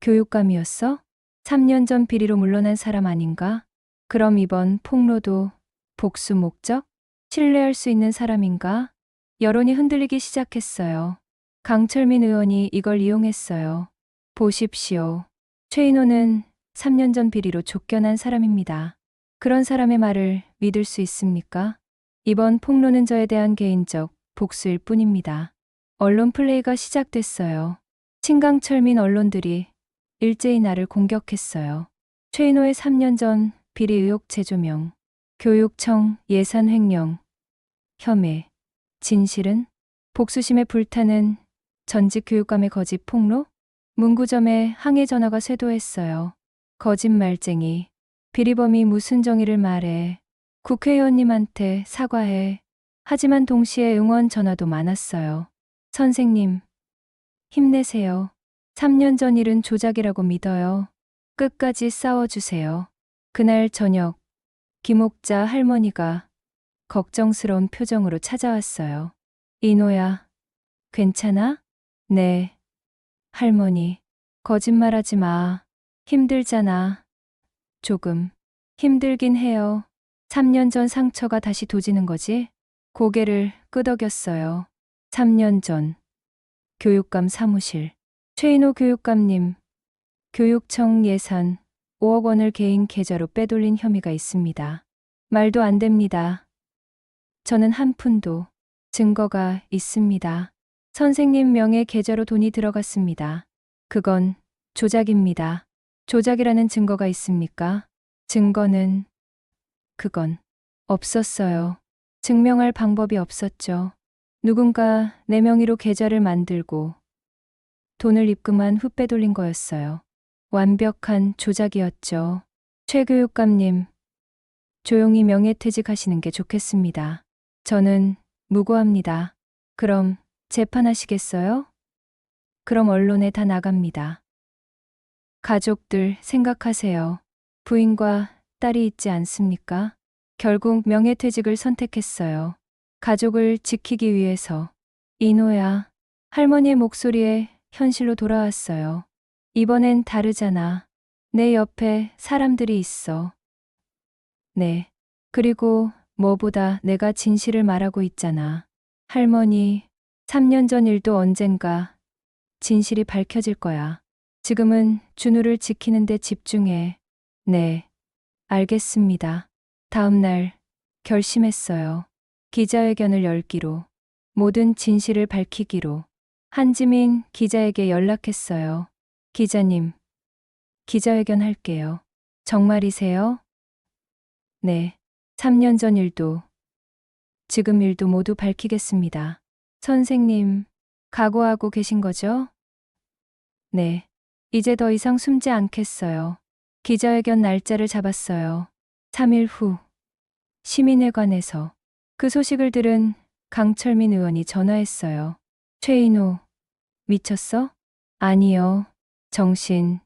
교육감이었어? 3년 전 비리로 물러난 사람 아닌가? 그럼 이번 폭로도 복수 목적? 신뢰할 수 있는 사람인가? 여론이 흔들리기 시작했어요. 강철민 의원이 이걸 이용했어요. 보십시오. 최인호는 3년 전 비리로 쫓겨난 사람입니다. 그런 사람의 말을 믿을 수 있습니까? 이번 폭로는 저에 대한 개인적 복수일 뿐입니다. 언론 플레이가 시작됐어요. 친강철민 언론들이 일제히 나를 공격했어요. 최인호의 3년 전 비리 의혹 재조명, 교육청 예산 횡령, 혐의, 진실은? 복수심에 불타는 전직 교육감의 거짓 폭로? 문구점에 항해 전화가 쇄도했어요. 거짓말쟁이, 비리범이 무슨 정의를 말해. 국회의원님한테 사과해. 하지만 동시에 응원 전화도 많았어요. 선생님, 힘내세요. 3년 전 일은 조작이라고 믿어요. 끝까지 싸워주세요. 그날 저녁, 김옥자 할머니가 걱정스러운 표정으로 찾아왔어요. 이노야, 괜찮아? 네. 할머니, 거짓말하지 마. 힘들잖아. 조금. 힘들긴 해요. 3년 전 상처가 다시 도지는 거지? 고개를 끄덕였어요. 3년 전. 교육감 사무실. 최인호 교육감님. 교육청 예산 5억 원을 개인 계좌로 빼돌린 혐의가 있습니다. 말도 안 됩니다. 저는 한 푼도 증거가 있습니다. 선생님 명의 계좌로 돈이 들어갔습니다. 그건 조작입니다. 조작이라는 증거가 있습니까? 증거는 그건 없었어요. 증명할 방법이 없었죠. 누군가 내 명의로 계좌를 만들고 돈을 입금한 후 빼돌린 거였어요. 완벽한 조작이었죠. 최 교육감님, 조용히 명예퇴직하시는 게 좋겠습니다. 저는 무고합니다. 그럼 재판하시겠어요? 그럼 언론에 다 나갑니다. 가족들 생각하세요. 부인과 딸이 있지 않습니까? 결국 명예퇴직을 선택했어요. 가족을 지키기 위해서. 이노야, 할머니의 목소리에 현실로 돌아왔어요. 이번엔 다르잖아. 내 옆에 사람들이 있어. 네. 그리고 뭐보다 내가 진실을 말하고 있잖아. 할머니, 3년 전 일도 언젠가 진실이 밝혀질 거야. 지금은 준우를 지키는 데 집중해. 네, 알겠습니다. 다음 날 결심했어요. 기자회견을 열기로, 모든 진실을 밝히기로. 한지민 기자에게 연락했어요. 기자님, 기자회견 할게요. 정말이세요? 네. 3년 전 일도, 지금 일도 모두 밝히겠습니다. 선생님, 각오하고 계신 거죠? 네. 이제 더 이상 숨지 않겠어요. 기자회견 날짜를 잡았어요. 3일 후, 시민회관에서. 그 소식을 들은 강철민 의원이 전화했어요. 최인호, 미쳤어? 아니요. 정신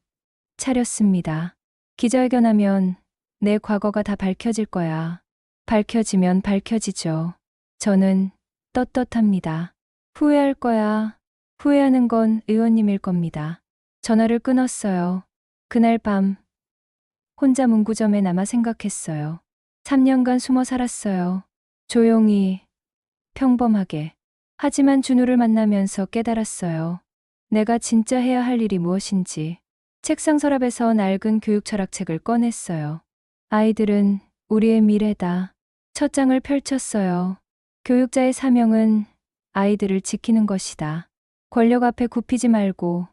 차렸습니다. 기자회견하면 내 과거가 다 밝혀질 거야. 밝혀지면 밝혀지죠. 저는 떳떳합니다. 후회할 거야. 후회하는 건 의원님일 겁니다. 전화를 끊었어요. 그날 밤 혼자 문구점에 남아 생각했어요. 3년간 숨어 살았어요. 조용히, 평범하게. 하지만 준우를 만나면서 깨달았어요. 내가 진짜 해야 할 일이 무엇인지. 책상 서랍에서 낡은 교육 철학책을 꺼냈어요. 아이들은 우리의 미래다. 첫 장을 펼쳤어요. 교육자의 사명은 아이들을 지키는 것이다. 권력 앞에 굽히지 말고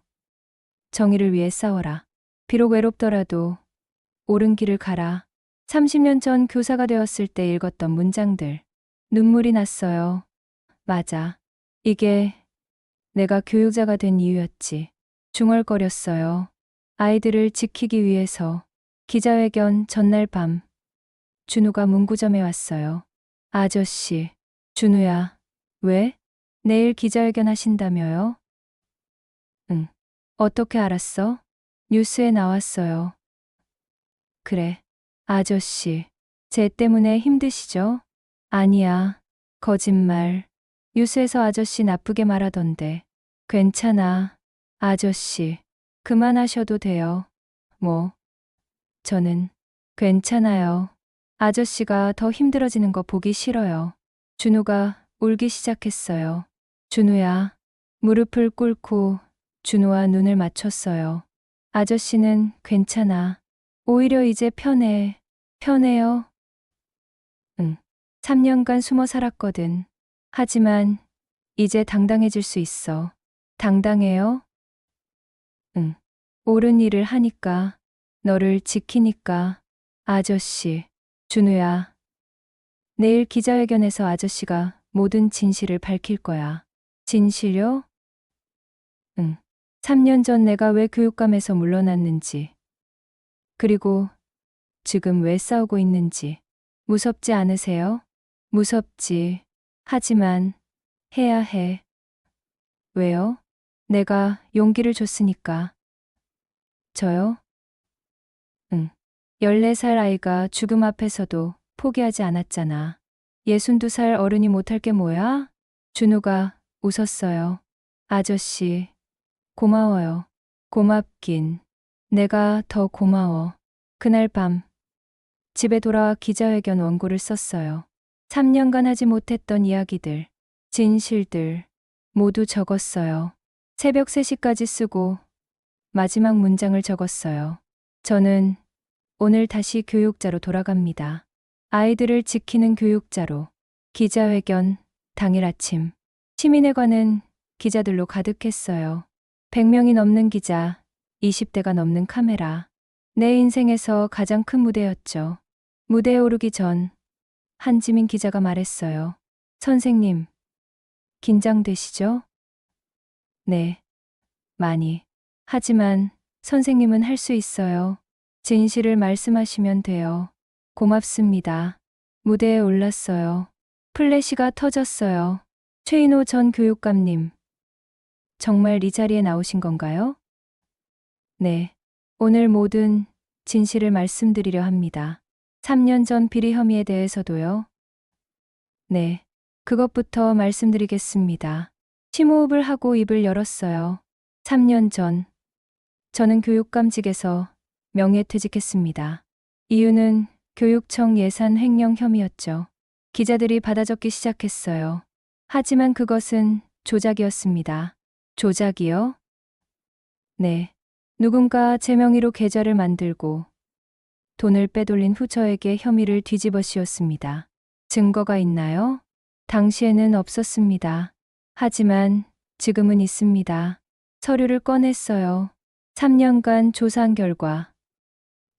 정의를 위해 싸워라. 비록 외롭더라도 옳은 길을 가라. 30년 전 교사가 되었을 때 읽었던 문장들. 눈물이 났어요. 맞아. 이게 내가 교육자가 된 이유였지. 중얼거렸어요. 아이들을 지키기 위해서. 기자회견 전날 밤 준우가 문구점에 왔어요. 아저씨, 준우야, 왜? 내일 기자회견 하신다며요? 응. 어떻게 알았어? 뉴스에 나왔어요. 그래. 아저씨, 쟤 때문에 힘드시죠? 아니야. 거짓말. 뉴스에서 아저씨 나쁘게 말하던데. 괜찮아. 아저씨, 그만하셔도 돼요. 뭐, 저는 괜찮아요. 아저씨가 더 힘들어지는 거 보기 싫어요. 준우가 울기 시작했어요. 준우야. 무릎을 꿇고 준우와 눈을 맞췄어요. 아저씨는 괜찮아. 오히려 이제 편해. 편해요? 응. 3년간 숨어 살았거든. 하지만 이제 당당해질 수 있어. 당당해요? 응. 옳은 일을 하니까. 너를 지키니까. 아저씨, 준우야. 내일 기자회견에서 아저씨가 모든 진실을 밝힐 거야. 진실요? 응. 3년 전 내가 왜 교육감에서 물러났는지. 그리고 지금 왜 싸우고 있는지. 무섭지 않으세요? 무섭지. 하지만 해야 해. 왜요? 내가 용기를 줬으니까. 저요? 응. 14살 아이가 죽음 앞에서도 포기하지 않았잖아. 62살 어른이 못할 게 뭐야? 준우가 웃었어요. 아저씨, 고마워요. 고맙긴. 내가 더 고마워. 그날 밤, 집에 돌아와 기자회견 원고를 썼어요. 3년간 하지 못했던 이야기들, 진실들, 모두 적었어요. 새벽 3시까지 쓰고 마지막 문장을 적었어요. 저는 오늘 다시 교육자로 돌아갑니다. 아이들을 지키는 교육자로. 기자회견 당일 아침. 시민회관은 기자들로 가득했어요. 100명이 넘는 기자, 20대가 넘는 카메라. 내 인생에서 가장 큰 무대였죠. 무대에 오르기 전 한지민 기자가 말했어요. 선생님, 긴장되시죠? 네, 많이. 하지만 선생님은 할 수 있어요. 진실을 말씀하시면 돼요. 고맙습니다. 무대에 올랐어요. 플래시가 터졌어요. 최인호 전 교육감님, 정말 이 자리에 나오신 건가요? 네. 오늘 모든 진실을 말씀드리려 합니다. 3년 전 비리 혐의에 대해서도요. 네. 그것부터 말씀드리겠습니다. 심호흡을 하고 입을 열었어요. 3년 전, 저는 교육감직에서 명예퇴직했습니다. 이유는 교육청 예산 횡령 혐의였죠. 기자들이 받아적기 시작했어요. 하지만 그것은 조작이었습니다. 조작이요? 네. 누군가 제 명의로 계좌를 만들고 돈을 빼돌린 후 저에게 혐의를 뒤집어 씌웠습니다. 증거가 있나요? 당시에는 없었습니다. 하지만 지금은 있습니다. 서류를 꺼냈어요. 3년간 조사한 결과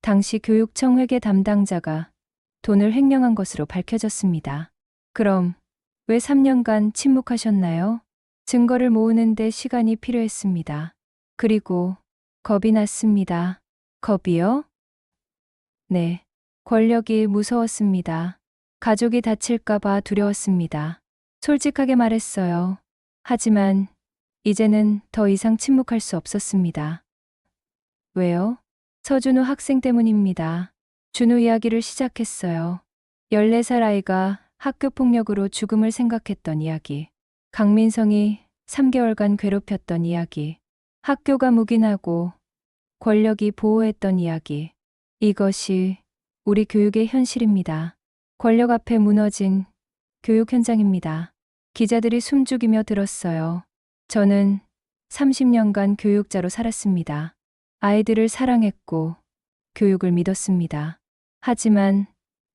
당시 교육청 회계 담당자가 돈을 횡령한 것으로 밝혀졌습니다. 그럼 왜 3년간 침묵하셨나요? 증거를 모으는데 시간이 필요했습니다. 그리고 겁이 났습니다. 겁이요? 네. 권력이 무서웠습니다. 가족이 다칠까봐 두려웠습니다. 솔직하게 말했어요. 하지만 이제는 더 이상 침묵할 수 없었습니다. 왜요? 서준우 학생 때문입니다. 준우 이야기를 시작했어요. 14살 아이가 학교 폭력으로 죽음을 생각했던 이야기. 강민성이 3개월간 괴롭혔던 이야기. 학교가 묵인하고 권력이 보호했던 이야기. 이것이 우리 교육의 현실입니다. 권력 앞에 무너진 교육 현장입니다. 기자들이 숨죽이며 들었어요. 저는 30년간 교육자로 살았습니다. 아이들을 사랑했고 교육을 믿었습니다. 하지만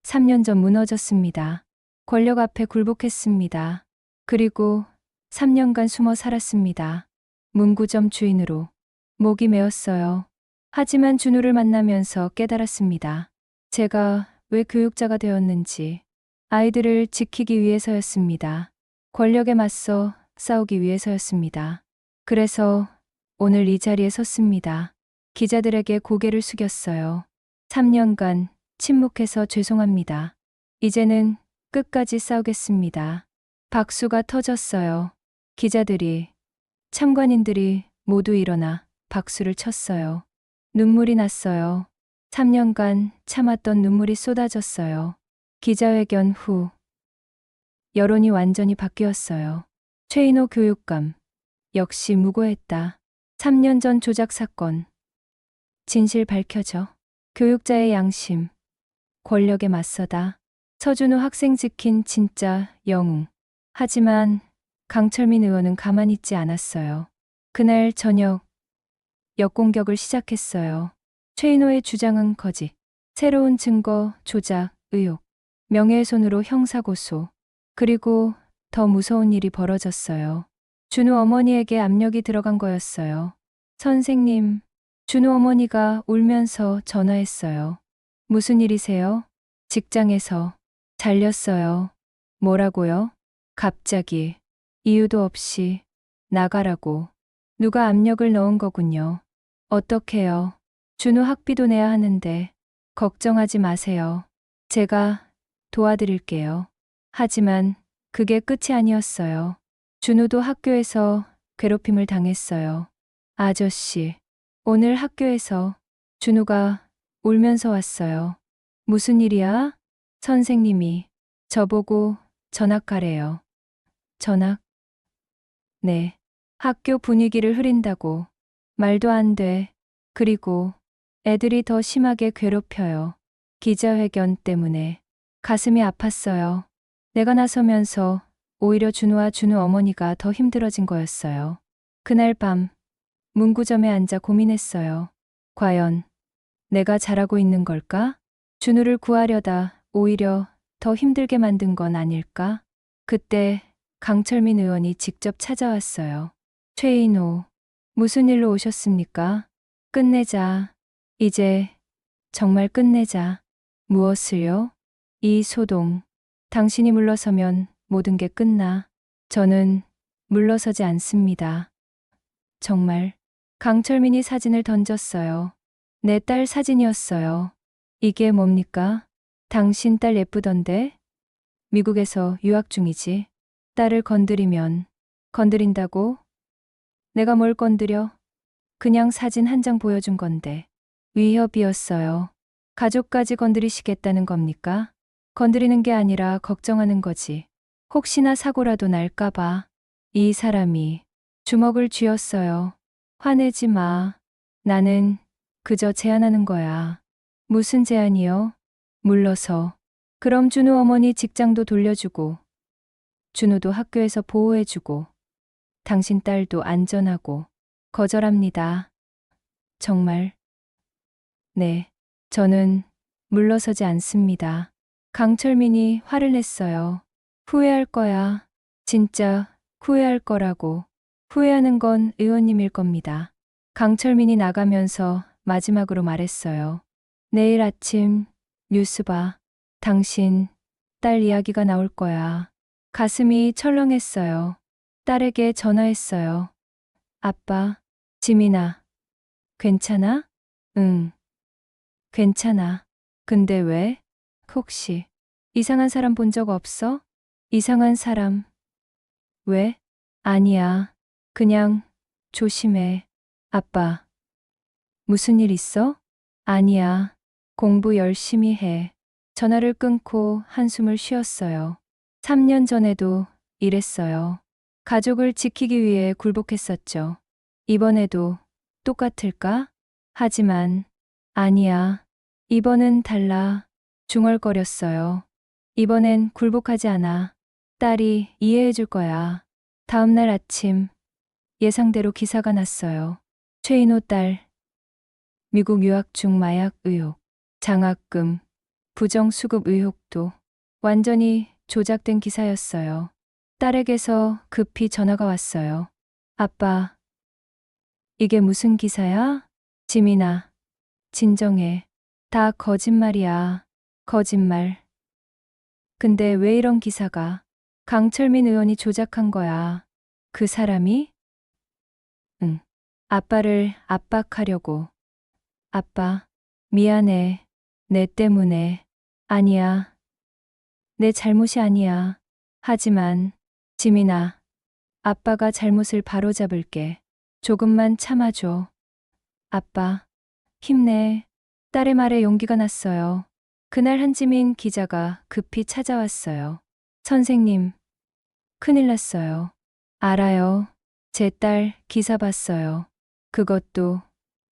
3년 전 무너졌습니다. 권력 앞에 굴복했습니다. 그리고 3년간 숨어 살았습니다. 문구점 주인으로. 목이 메었어요. 하지만 준우를 만나면서 깨달았습니다. 제가 왜 교육자가 되었는지. 아이들을 지키기 위해서였습니다. 권력에 맞서 싸우기 위해서였습니다. 그래서 오늘 이 자리에 섰습니다. 기자들에게 고개를 숙였어요. 3년간 침묵해서 죄송합니다. 이제는 끝까지 싸우겠습니다. 박수가 터졌어요. 기자들이, 참관인들이 모두 일어나 박수를 쳤어요. 눈물이 났어요. 3년간 참았던 눈물이 쏟아졌어요. 기자회견 후 여론이 완전히 바뀌었어요. 최인호 교육감, 역시 무고했다. 3년 전 조작 사건. 진실 밝혀져. 교육자의 양심. 권력에 맞서다. 서준우 학생 지킨 진짜 영웅. 하지만 강철민 의원은 가만히 있지 않았어요. 그날 저녁 역공격을 시작했어요. 최인호의 주장은 거짓. 새로운 증거, 조작, 의혹. 명예훼손으로 형사고소. 그리고 더 무서운 일이 벌어졌어요. 준우 어머니에게 압력이 들어간 거였어요. 선생님, 준우 어머니가 울면서 전화했어요. 무슨 일이세요? 직장에서 잘렸어요. 뭐라고요? 갑자기 이유도 없이 나가라고. 누가 압력을 넣은 거군요. 어떡해요? 준우 학비도 내야 하는데 걱정하지 마세요. 제가 도와드릴게요. 하지만 그게 끝이 아니었어요. 준우도 학교에서 괴롭힘을 당했어요. 아저씨, 오늘 학교에서 준우가 울면서 왔어요. 무슨 일이야? 선생님이 저보고 전학 가래요. 전학? 네. 학교 분위기를 흐린다고. 말도 안 돼. 그리고 애들이 더 심하게 괴롭혀요. 기자회견 때문에. 가슴이 아팠어요. 내가 나서면서 오히려 준우와 준우 어머니가 더 힘들어진 거였어요. 그날 밤 문구점에 앉아 고민했어요. 과연 내가 잘하고 있는 걸까? 준우를 구하려다 오히려 더 힘들게 만든 건 아닐까? 그때 강철민 의원이 직접 찾아왔어요. 최인호, 무슨 일로 오셨습니까? 끝내자. 이제 정말 끝내자. 무엇을요? 이소동, 당신이 물러서면 모든 게 끝나. 저는 물러서지 않습니다. 정말. 강철민이 사진을 던졌어요. 내 딸 사진이었어요. 이게 뭡니까? 당신 딸 예쁘던데? 미국에서 유학 중이지. 딸을 건드리면 건드린다고? 내가 뭘 건드려? 그냥 사진 한 장 보여준 건데. 위협이었어요. 가족까지 건드리시겠다는 겁니까? 건드리는 게 아니라 걱정하는 거지. 혹시나 사고라도 날까봐. 이 사람이 주먹을 쥐었어요. 화내지 마. 나는 그저 제안하는 거야. 무슨 제안이요? 물러서. 그럼 준우 어머니 직장도 돌려주고, 준우도 학교에서 보호해주고, 당신 딸도 안전하고, 거절합니다. 정말. 네, 저는 물러서지 않습니다. 강철민이 화를 냈어요. 후회할 거야. 진짜 후회할 거라고. 후회하는 건 의원님일 겁니다. 강철민이 나가면서 마지막으로 말했어요. 내일 아침 뉴스 봐. 당신 딸 이야기가 나올 거야. 가슴이 철렁했어요. 딸에게 전화했어요. 아빠, 지민아, 괜찮아? 응, 괜찮아. 근데 왜? 혹시 이상한 사람 본 적 없어? 이상한 사람. 왜? 아니야. 그냥 조심해. 아빠, 무슨 일 있어? 아니야. 공부 열심히 해. 전화를 끊고 한숨을 쉬었어요. 3년 전에도 이랬어요. 가족을 지키기 위해 굴복했었죠. 이번에도 똑같을까? 하지만 아니야. 이번은 달라. 중얼거렸어요. 이번엔 굴복하지 않아. 딸이 이해해 줄 거야. 다음 날 아침 예상대로 기사가 났어요. 최인호 딸 미국 유학 중 마약 의혹, 장학금, 부정수급 의혹도 완전히 조작된 기사였어요. 딸에게서 급히 전화가 왔어요. 아빠, 이게 무슨 기사야? 지민아, 진정해. 다 거짓말이야. 거짓말. 근데 왜 이런 기사가? 강철민 의원이 조작한 거야. 그 사람이? 응. 아빠를 압박하려고. 아빠, 미안해. 내 때문에. 아니야. 내 잘못이 아니야. 하지만, 지민아, 아빠가 잘못을 바로잡을게. 조금만 참아줘. 아빠, 힘내. 딸의 말에 용기가 났어요. 그날 한지민 기자가 급히 찾아왔어요. 선생님, 큰일 났어요. 알아요. 제 딸 기사 봤어요. 그것도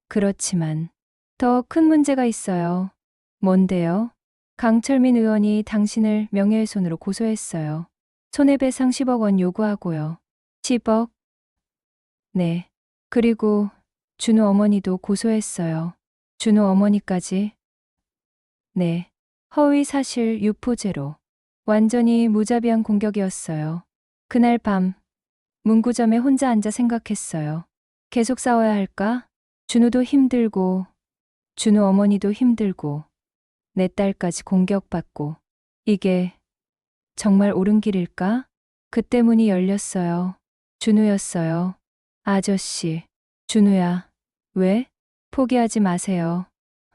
그렇지만 더 큰 문제가 있어요. 뭔데요? 강철민 의원이 당신을 명예훼손으로 고소했어요. 손해배상 10억 원 요구하고요. 10억? 네. 그리고 준우 어머니도 고소했어요. 준우 어머니까지? 네. 허위 사실 유포죄로. 완전히 무자비한 공격이었어요. 그날 밤 문구점에 혼자 앉아 생각했어요. 계속 싸워야 할까? 준우도 힘들고, 준우 어머니도 힘들고, 내 딸까지 공격받고. 이게 정말 옳은 길일까? 그때 문이 열렸어요. 준우였어요. 아저씨, 준우야. 왜? 포기하지 마세요.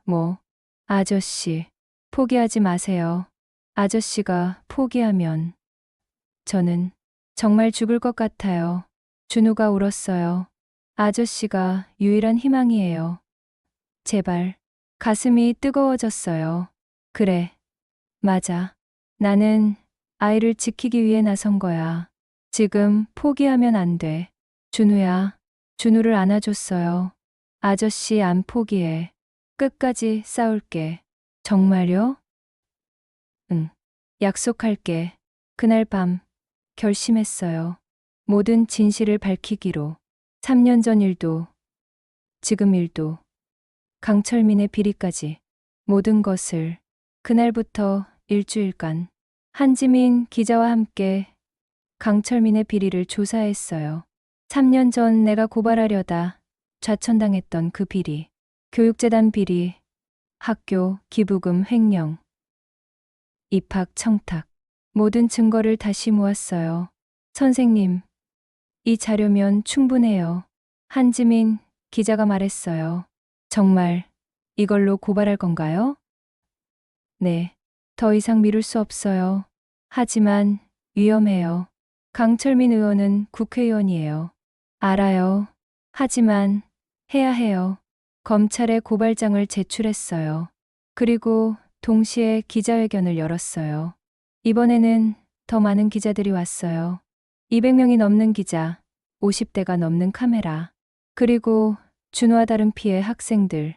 뭐, 아저씨, 포기하지 마세요. 아저씨가 포기하면 저는 정말 죽을 것 같아요. 준우가 울었어요. 아저씨가 유일한 희망이에요. 제발. 가슴이 뜨거워졌어요. 그래. 맞아. 나는 아이를 지키기 위해 나선 거야. 지금 포기하면 안 돼. 준우야. 준우를 안아줬어요. 아저씨 안 포기해. 끝까지 싸울게. 정말요? 응. 약속할게. 그날 밤 결심했어요. 모든 진실을 밝히기로. 3년 전 일도, 지금 일도, 강철민의 비리까지 모든 것을 그날부터 일주일간 한지민 기자와 함께 강철민의 비리를 조사했어요. 3년 전 내가 고발하려다 좌천당했던 그 비리, 교육재단 비리, 학교 기부금 횡령, 입학 청탁, 모든 증거를 다시 모았어요. 선생님, 이 자료면 충분해요. 한지민 기자가 말했어요. 정말 이걸로 고발할 건가요? 네. 더 이상 미룰 수 없어요. 하지만 위험해요. 강철민 의원은 국회의원이에요. 알아요. 하지만 해야 해요. 검찰에 고발장을 제출했어요. 그리고 동시에 기자회견을 열었어요. 이번에는 더 많은 기자들이 왔어요. 200명이 넘는 기자, 50대가 넘는 카메라, 그리고 준호와 다른 피해 학생들,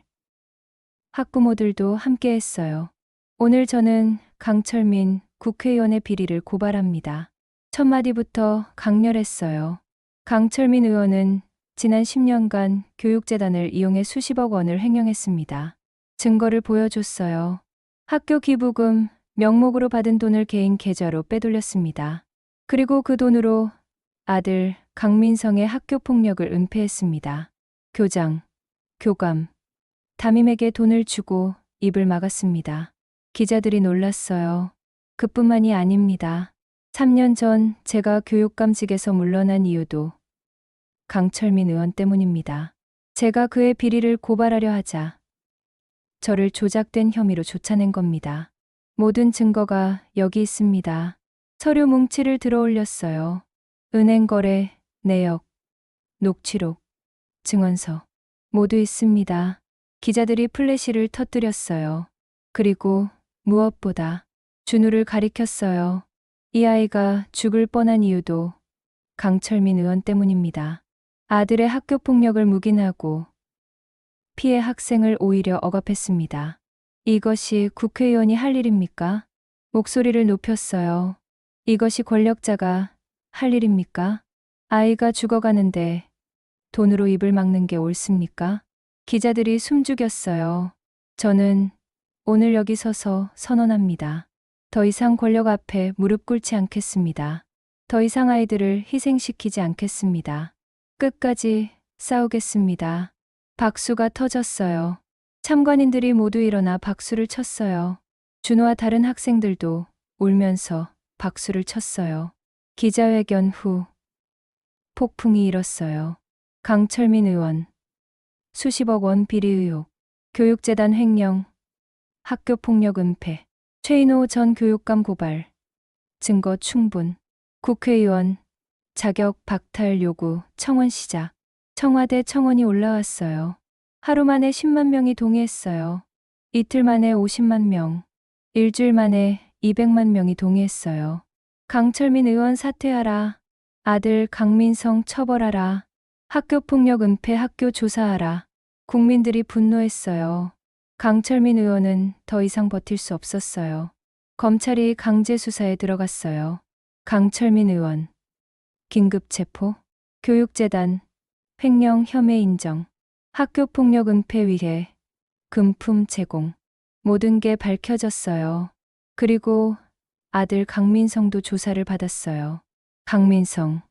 학부모들도 함께 했어요. 오늘 저는 강철민 국회의원의 비리를 고발합니다. 첫 마디부터 강렬했어요. 강철민 의원은 지난 10년간 교육재단을 이용해 수십억 원을 횡령했습니다. 증거를 보여줬어요. 학교 기부금 명목으로 받은 돈을 개인 계좌로 빼돌렸습니다. 그리고 그 돈으로 아들 강민성의 학교 폭력을 은폐했습니다. 교장, 교감, 담임에게 돈을 주고 입을 막았습니다. 기자들이 놀랐어요. 그뿐만이 아닙니다. 3년 전 제가 교육감직에서 물러난 이유도 강철민 의원 때문입니다. 제가 그의 비리를 고발하려 하자 저를 조작된 혐의로 쫓아낸 겁니다. 모든 증거가 여기 있습니다. 서류 뭉치를 들어 올렸어요. 은행 거래, 내역, 녹취록, 증언서 모두 있습니다. 기자들이 플래시를 터뜨렸어요. 그리고 무엇보다 준우를 가리켰어요. 이 아이가 죽을 뻔한 이유도 강철민 의원 때문입니다. 아들의 학교 폭력을 묵인하고 피해 학생을 오히려 억압했습니다. 이것이 국회의원이 할 일입니까? 목소리를 높였어요. 이것이 권력자가 할 일입니까? 아이가 죽어가는데 돈으로 입을 막는 게 옳습니까? 기자들이 숨죽였어요. 저는 오늘 여기 서서 선언합니다. 더 이상 권력 앞에 무릎 꿇지 않겠습니다. 더 이상 아이들을 희생시키지 않겠습니다. 끝까지 싸우겠습니다. 박수가 터졌어요. 참관인들이 모두 일어나 박수를 쳤어요. 준호와 다른 학생들도 울면서 박수를 쳤어요. 기자회견 후 폭풍이 일었어요. 강철민 의원, 수십억 원 비리 의혹, 교육재단 횡령, 학교 폭력 은폐, 최인호 전 교육감 고발, 증거 충분, 국회의원, 자격 박탈 요구 청원 시작, 청와대 청원이 올라왔어요. 하루 만에 10만 명이 동의했어요. 이틀 만에 50만 명, 일주일 만에 200만 명이 동의했어요. 강철민 의원 사퇴하라, 아들 강민성 처벌하라, 학교폭력 은폐 학교 조사하라. 국민들이 분노했어요. 강철민 의원은 더 이상 버틸 수 없었어요. 검찰이 강제 수사에 들어갔어요. 강철민 의원, 긴급 체포, 교육재단, 횡령 혐의 인정, 학교폭력 은폐 위해, 금품 제공, 모든 게 밝혀졌어요. 그리고 아들 강민성도 조사를 받았어요. 강민성,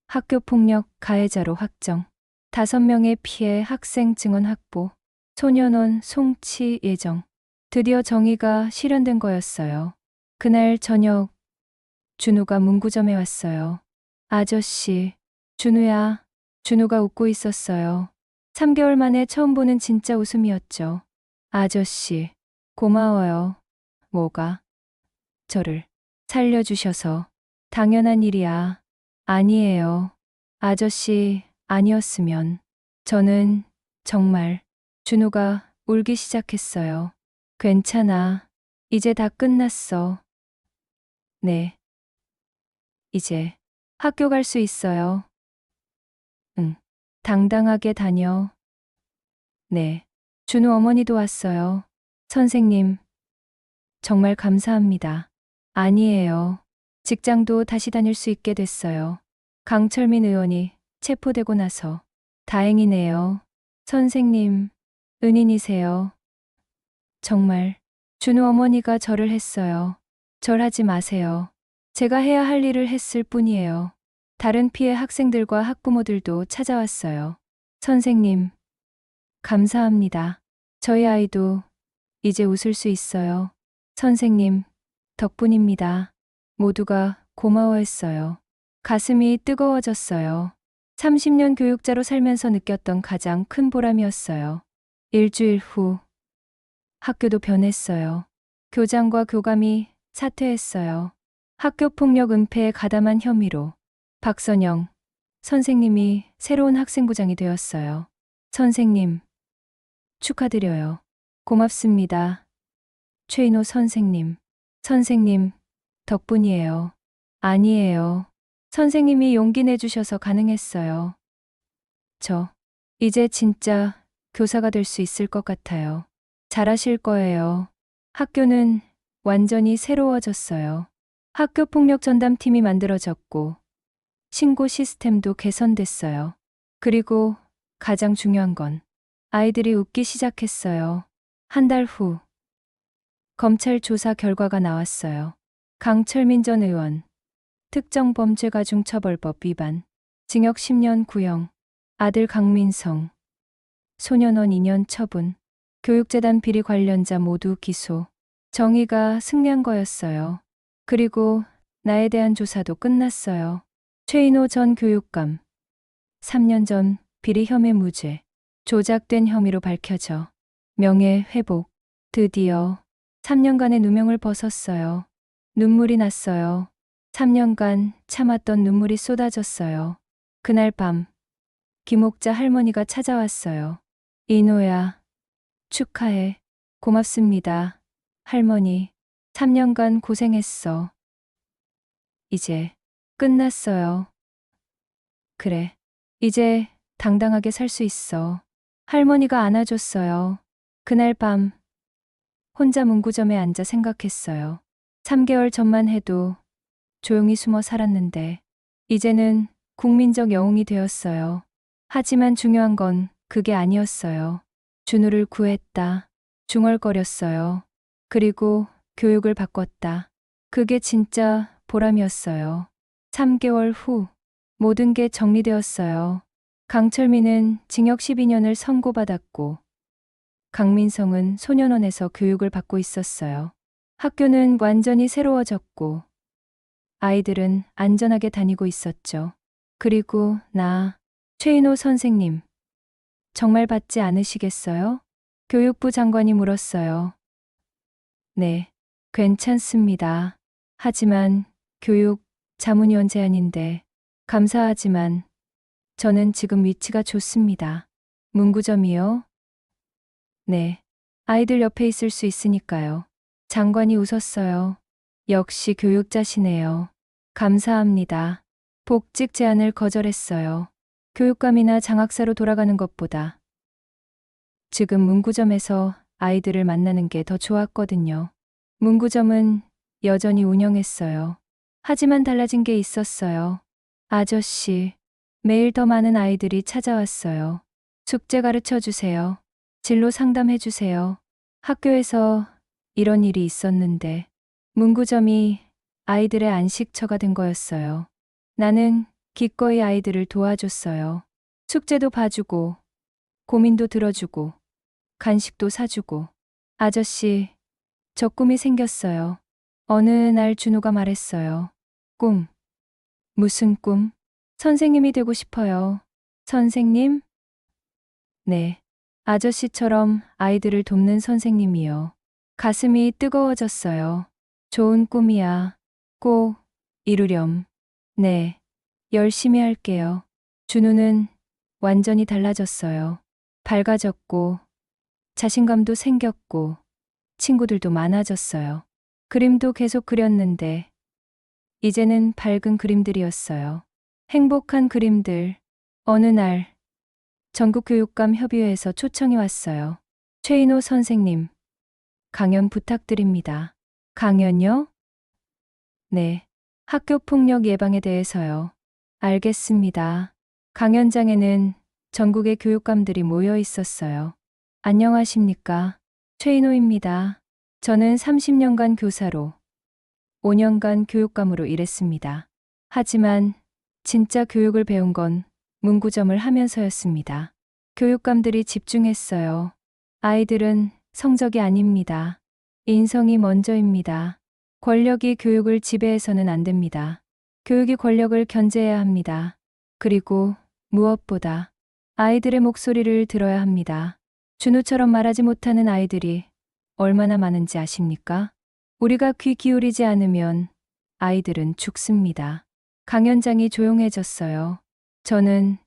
학교폭력 가해자로 확정, 5명의 피해 학생 증언 확보, 소년원 송치 예정, 드디어 정의가 실현된 거였어요. 그날 저녁 준우가 문구점에 왔어요. 아저씨, 준우야. 준우가 웃고 있었어요. 3개월 만에 처음 보는 진짜 웃음이었죠. 아저씨, 고마워요. 뭐가? 저를 살려주셔서. 당연한 일이야. 아니에요. 아저씨 아니었으면 저는 정말. 준우가 울기 시작했어요. 괜찮아. 이제 다 끝났어. 네. 이제 학교 갈 수 있어요. 응. 당당하게 다녀. 네. 준우 어머니도 왔어요. 선생님, 정말 감사합니다. 아니에요. 직장도 다시 다닐 수 있게 됐어요. 강철민 의원이 체포되고 나서. 다행이네요. 선생님, 은인이세요. 정말. 준우 어머니가 절을 했어요. 절하지 마세요. 제가 해야 할 일을 했을 뿐이에요. 다른 피해 학생들과 학부모들도 찾아왔어요. 선생님, 감사합니다. 저희 아이도 이제 웃을 수 있어요. 선생님, 덕분입니다. 모두가 고마워했어요. 가슴이 뜨거워졌어요. 30년 교육자로 살면서 느꼈던 가장 큰 보람이었어요. 일주일 후, 학교도 변했어요. 교장과 교감이 사퇴했어요. 학교폭력 은폐에 가담한 혐의로 박선영 선생님이 새로운 학생부장이 되었어요. 선생님, 축하드려요. 고맙습니다. 최인호 선생님. 선생님, 덕분이에요. 아니에요. 선생님이 용기 내주셔서 가능했어요. 저, 이제 진짜 교사가 될 수 있을 것 같아요. 잘하실 거예요. 학교는 완전히 새로워졌어요. 학교폭력 전담팀이 만들어졌고, 신고 시스템도 개선됐어요. 그리고 가장 중요한 건 아이들이 웃기 시작했어요. 한 달 후, 검찰 조사 결과가 나왔어요. 강철민 전 의원, 특정범죄가중처벌법 위반, 징역 10년 구형, 아들 강민성, 소년원 2년 처분, 교육재단 비리 관련자 모두 기소. 정의가 승리한 거였어요. 그리고 나에 대한 조사도 끝났어요. 최인호 전 교육감, 3년 전 비리 혐의 무죄, 조작된 혐의로 밝혀져 명예 회복. 드디어 3년간의 누명을 벗었어요. 눈물이 났어요. 3년간 참았던 눈물이 쏟아졌어요. 그날 밤, 김옥자 할머니가 찾아왔어요. 인호야, 축하해. 고맙습니다. 할머니, 3년간 고생했어. 이제 끝났어요. 그래, 이제 당당하게 살 수 있어. 할머니가 안아줬어요. 그날 밤, 혼자 문구점에 앉아 생각했어요. 3개월 전만 해도 조용히 숨어 살았는데, 이제는 국민적 영웅이 되었어요. 하지만 중요한 건 그게 아니었어요. 준우를 구했다. 중얼거렸어요. 그리고 교육을 바꿨다. 그게 진짜 보람이었어요. 3개월 후, 모든 게 정리되었어요. 강철민은 징역 12년을 선고받았고, 강민성은 소년원에서 교육을 받고 있었어요. 학교는 완전히 새로워졌고, 아이들은 안전하게 다니고 있었죠. 그리고 최인호 선생님, 정말 받지 않으시겠어요? 교육부 장관이 물었어요. 네, 괜찮습니다. 하지만 교육 자문위원 제안인데, 감사하지만 저는 지금 위치가 좋습니다. 문구점이요? 네, 아이들 옆에 있을 수 있으니까요. 장관이 웃었어요. 역시 교육자시네요. 감사합니다. 복직 제안을 거절했어요. 교육감이나 장학사로 돌아가는 것보다 지금 문구점에서 아이들을 만나는 게 더 좋았거든요. 문구점은 여전히 운영했어요. 하지만 달라진 게 있었어요. 아저씨, 매일 더 많은 아이들이 찾아왔어요. 숙제 가르쳐 주세요. 진로 상담해 주세요. 학교에서 이런 일이 있었는데 문구점이 아이들의 안식처가 된 거였어요. 나는 기꺼이 아이들을 도와줬어요. 숙제도 봐주고, 고민도 들어주고, 간식도 사주고. 아저씨, 저 꿈이 생겼어요. 어느 날 준호가 말했어요. 꿈. 무슨 꿈? 선생님이 되고 싶어요. 선생님? 네. 아저씨처럼 아이들을 돕는 선생님이요. 가슴이 뜨거워졌어요. 좋은 꿈이야. 꼭 이루렴. 네. 열심히 할게요. 준우는 완전히 달라졌어요. 밝아졌고, 자신감도 생겼고, 친구들도 많아졌어요. 그림도 계속 그렸는데, 이제는 밝은 그림들이었어요. 행복한 그림들. 어느 날, 전국교육감 협의회에서 초청이 왔어요. 최인호 선생님, 강연 부탁드립니다. 강연요? 네. 학교 폭력 예방에 대해서요. 알겠습니다. 강연장에는 전국의 교육감들이 모여 있었어요. 안녕하십니까. 최인호입니다. 저는 30년간 교사로 5년간 교육감으로 일했습니다. 하지만 진짜 교육을 배운 건 문구점을 하면서였습니다. 교육감들이 집중했어요. 아이들은 성적이 아닙니다. 인성이 먼저입니다. 권력이 교육을 지배해서는 안 됩니다. 교육이 권력을 견제해야 합니다. 그리고 무엇보다 아이들의 목소리를 들어야 합니다. 준우처럼 말하지 못하는 아이들이 얼마나 많은지 아십니까? 우리가 귀 기울이지 않으면 아이들은 죽습니다. 강연장이 조용해졌어요. 저는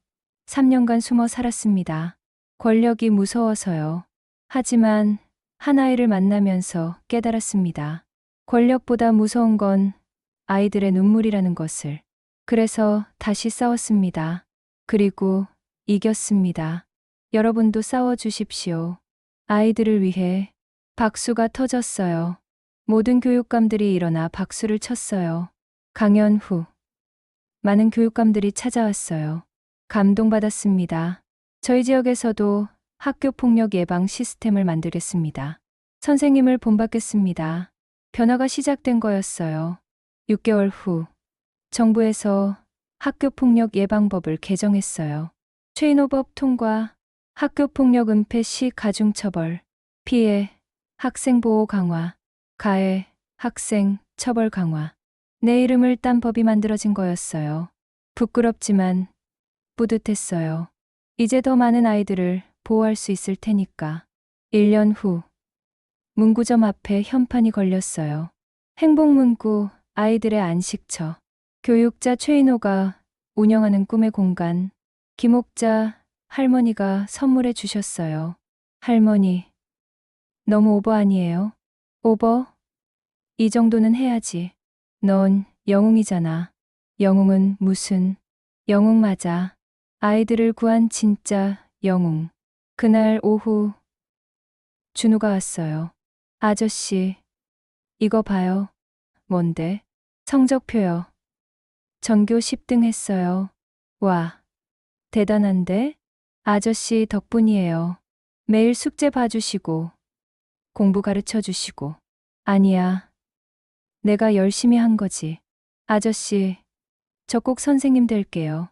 3년간 숨어 살았습니다. 권력이 무서워서요. 하지만 한 아이를 만나면서 깨달았습니다. 권력보다 무서운 건 아이들의 눈물이라는 것을. 그래서 다시 싸웠습니다. 그리고 이겼습니다. 여러분도 싸워주십시오. 아이들을 위해. 박수가 터졌어요. 모든 교육감들이 일어나 박수를 쳤어요. 강연 후 많은 교육감들이 찾아왔어요. 감동받았습니다. 저희 지역에서도 학교 폭력 예방 시스템을 만들겠습니다. 선생님을 본받겠습니다. 변화가 시작된 거였어요. 6개월 후 정부에서 학교 폭력 예방법을 개정했어요. 최인호법 통과, 학교 폭력 은폐 시 가중처벌, 피해, 학생 보호 강화, 가해, 학생 처벌 강화. 내 이름을 딴 법이 만들어진 거였어요. 부끄럽지만 뿌듯했어요. 이제 더 많은 아이들을 보호할 수 있을 테니까. 1년 후 문구점 앞에 현판이 걸렸어요. 행복문구, 아이들의 안식처. 교육자 최인호가 운영하는 꿈의 공간. 김옥자 할머니가 선물해 주셨어요. 할머니, 너무 오버 아니에요? 오버? 이 정도는 해야지. 넌 영웅이잖아. 영웅은 무슨? 영웅 맞아. 아이들을 구한 진짜 영웅. 그날 오후 준우가 왔어요. 아저씨, 이거 봐요. 뭔데? 성적표요. 전교 10등 했어요. 와, 대단한데? 아저씨 덕분이에요. 매일 숙제 봐주시고 공부 가르쳐 주시고. 아니야, 내가 열심히 한 거지. 아저씨, 저 꼭 선생님 될게요.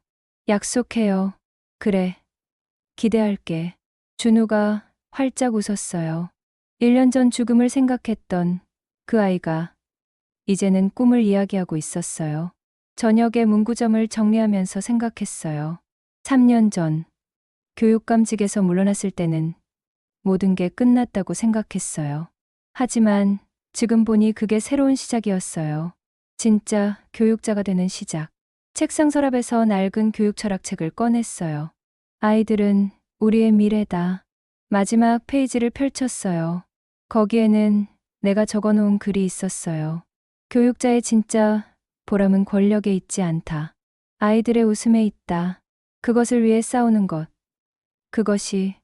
약속해요. 그래, 기대할게. 준우가 활짝 웃었어요. 1년 전 죽음을 생각했던 그 아이가 이제는 꿈을 이야기하고 있었어요. 저녁에 문구점을 정리하면서 생각했어요. 3년 전 교육감직에서 물러났을 때는 모든 게 끝났다고 생각했어요. 하지만 지금 보니 그게 새로운 시작이었어요. 진짜 교육자가 되는 시작. 책상 서랍에서 낡은 교육 철학책을 꺼냈어요. 아이들은 우리의 미래다. 마지막 페이지를 펼쳤어요. 거기에는 내가 적어놓은 글이 있었어요. 교육자의 진짜 보람은 권력에 있지 않다. 아이들의 웃음에 있다. 그것을 위해 싸우는 것. 그것이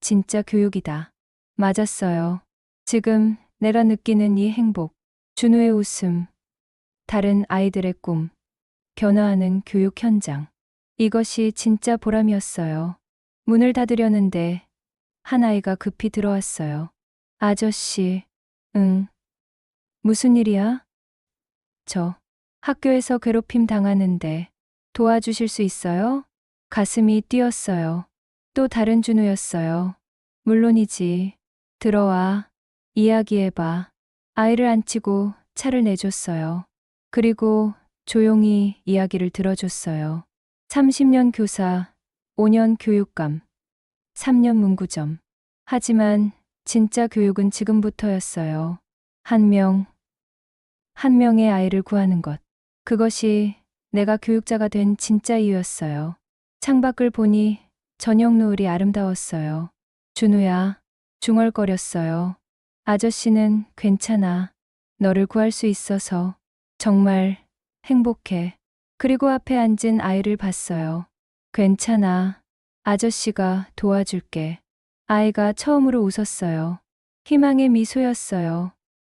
진짜 교육이다. 맞았어요. 지금 내가 느끼는 이 행복, 준우의 웃음, 다른 아이들의 꿈, 변화하는 교육 현장. 이것이 진짜 보람이었어요. 문을 닫으려는데 한 아이가 급히 들어왔어요. 아저씨, 응. 무슨 일이야? 저 학교에서 괴롭힘 당하는데 도와주실 수 있어요? 가슴이 뛰었어요. 또 다른 준우였어요. 물론이지. 들어와. 이야기해봐. 아이를 안치고 차를 내줬어요. 그리고 조용히 이야기를 들어줬어요. 30년 교사, 5년 교육감, 3년 문구점. 하지만 진짜 교육은 지금부터였어요. 한 명의 아이를 구하는 것. 그것이 내가 교육자가 된 진짜 이유였어요. 창밖을 보니 저녁 노을이 아름다웠어요. 준우야, 중얼거렸어요. 아저씨는 괜찮아. 너를 구할 수 있어서 정말 행복해. 그리고 앞에 앉은 아이를 봤어요. 괜찮아. 아저씨가 도와줄게. 아이가 처음으로 웃었어요. 희망의 미소였어요.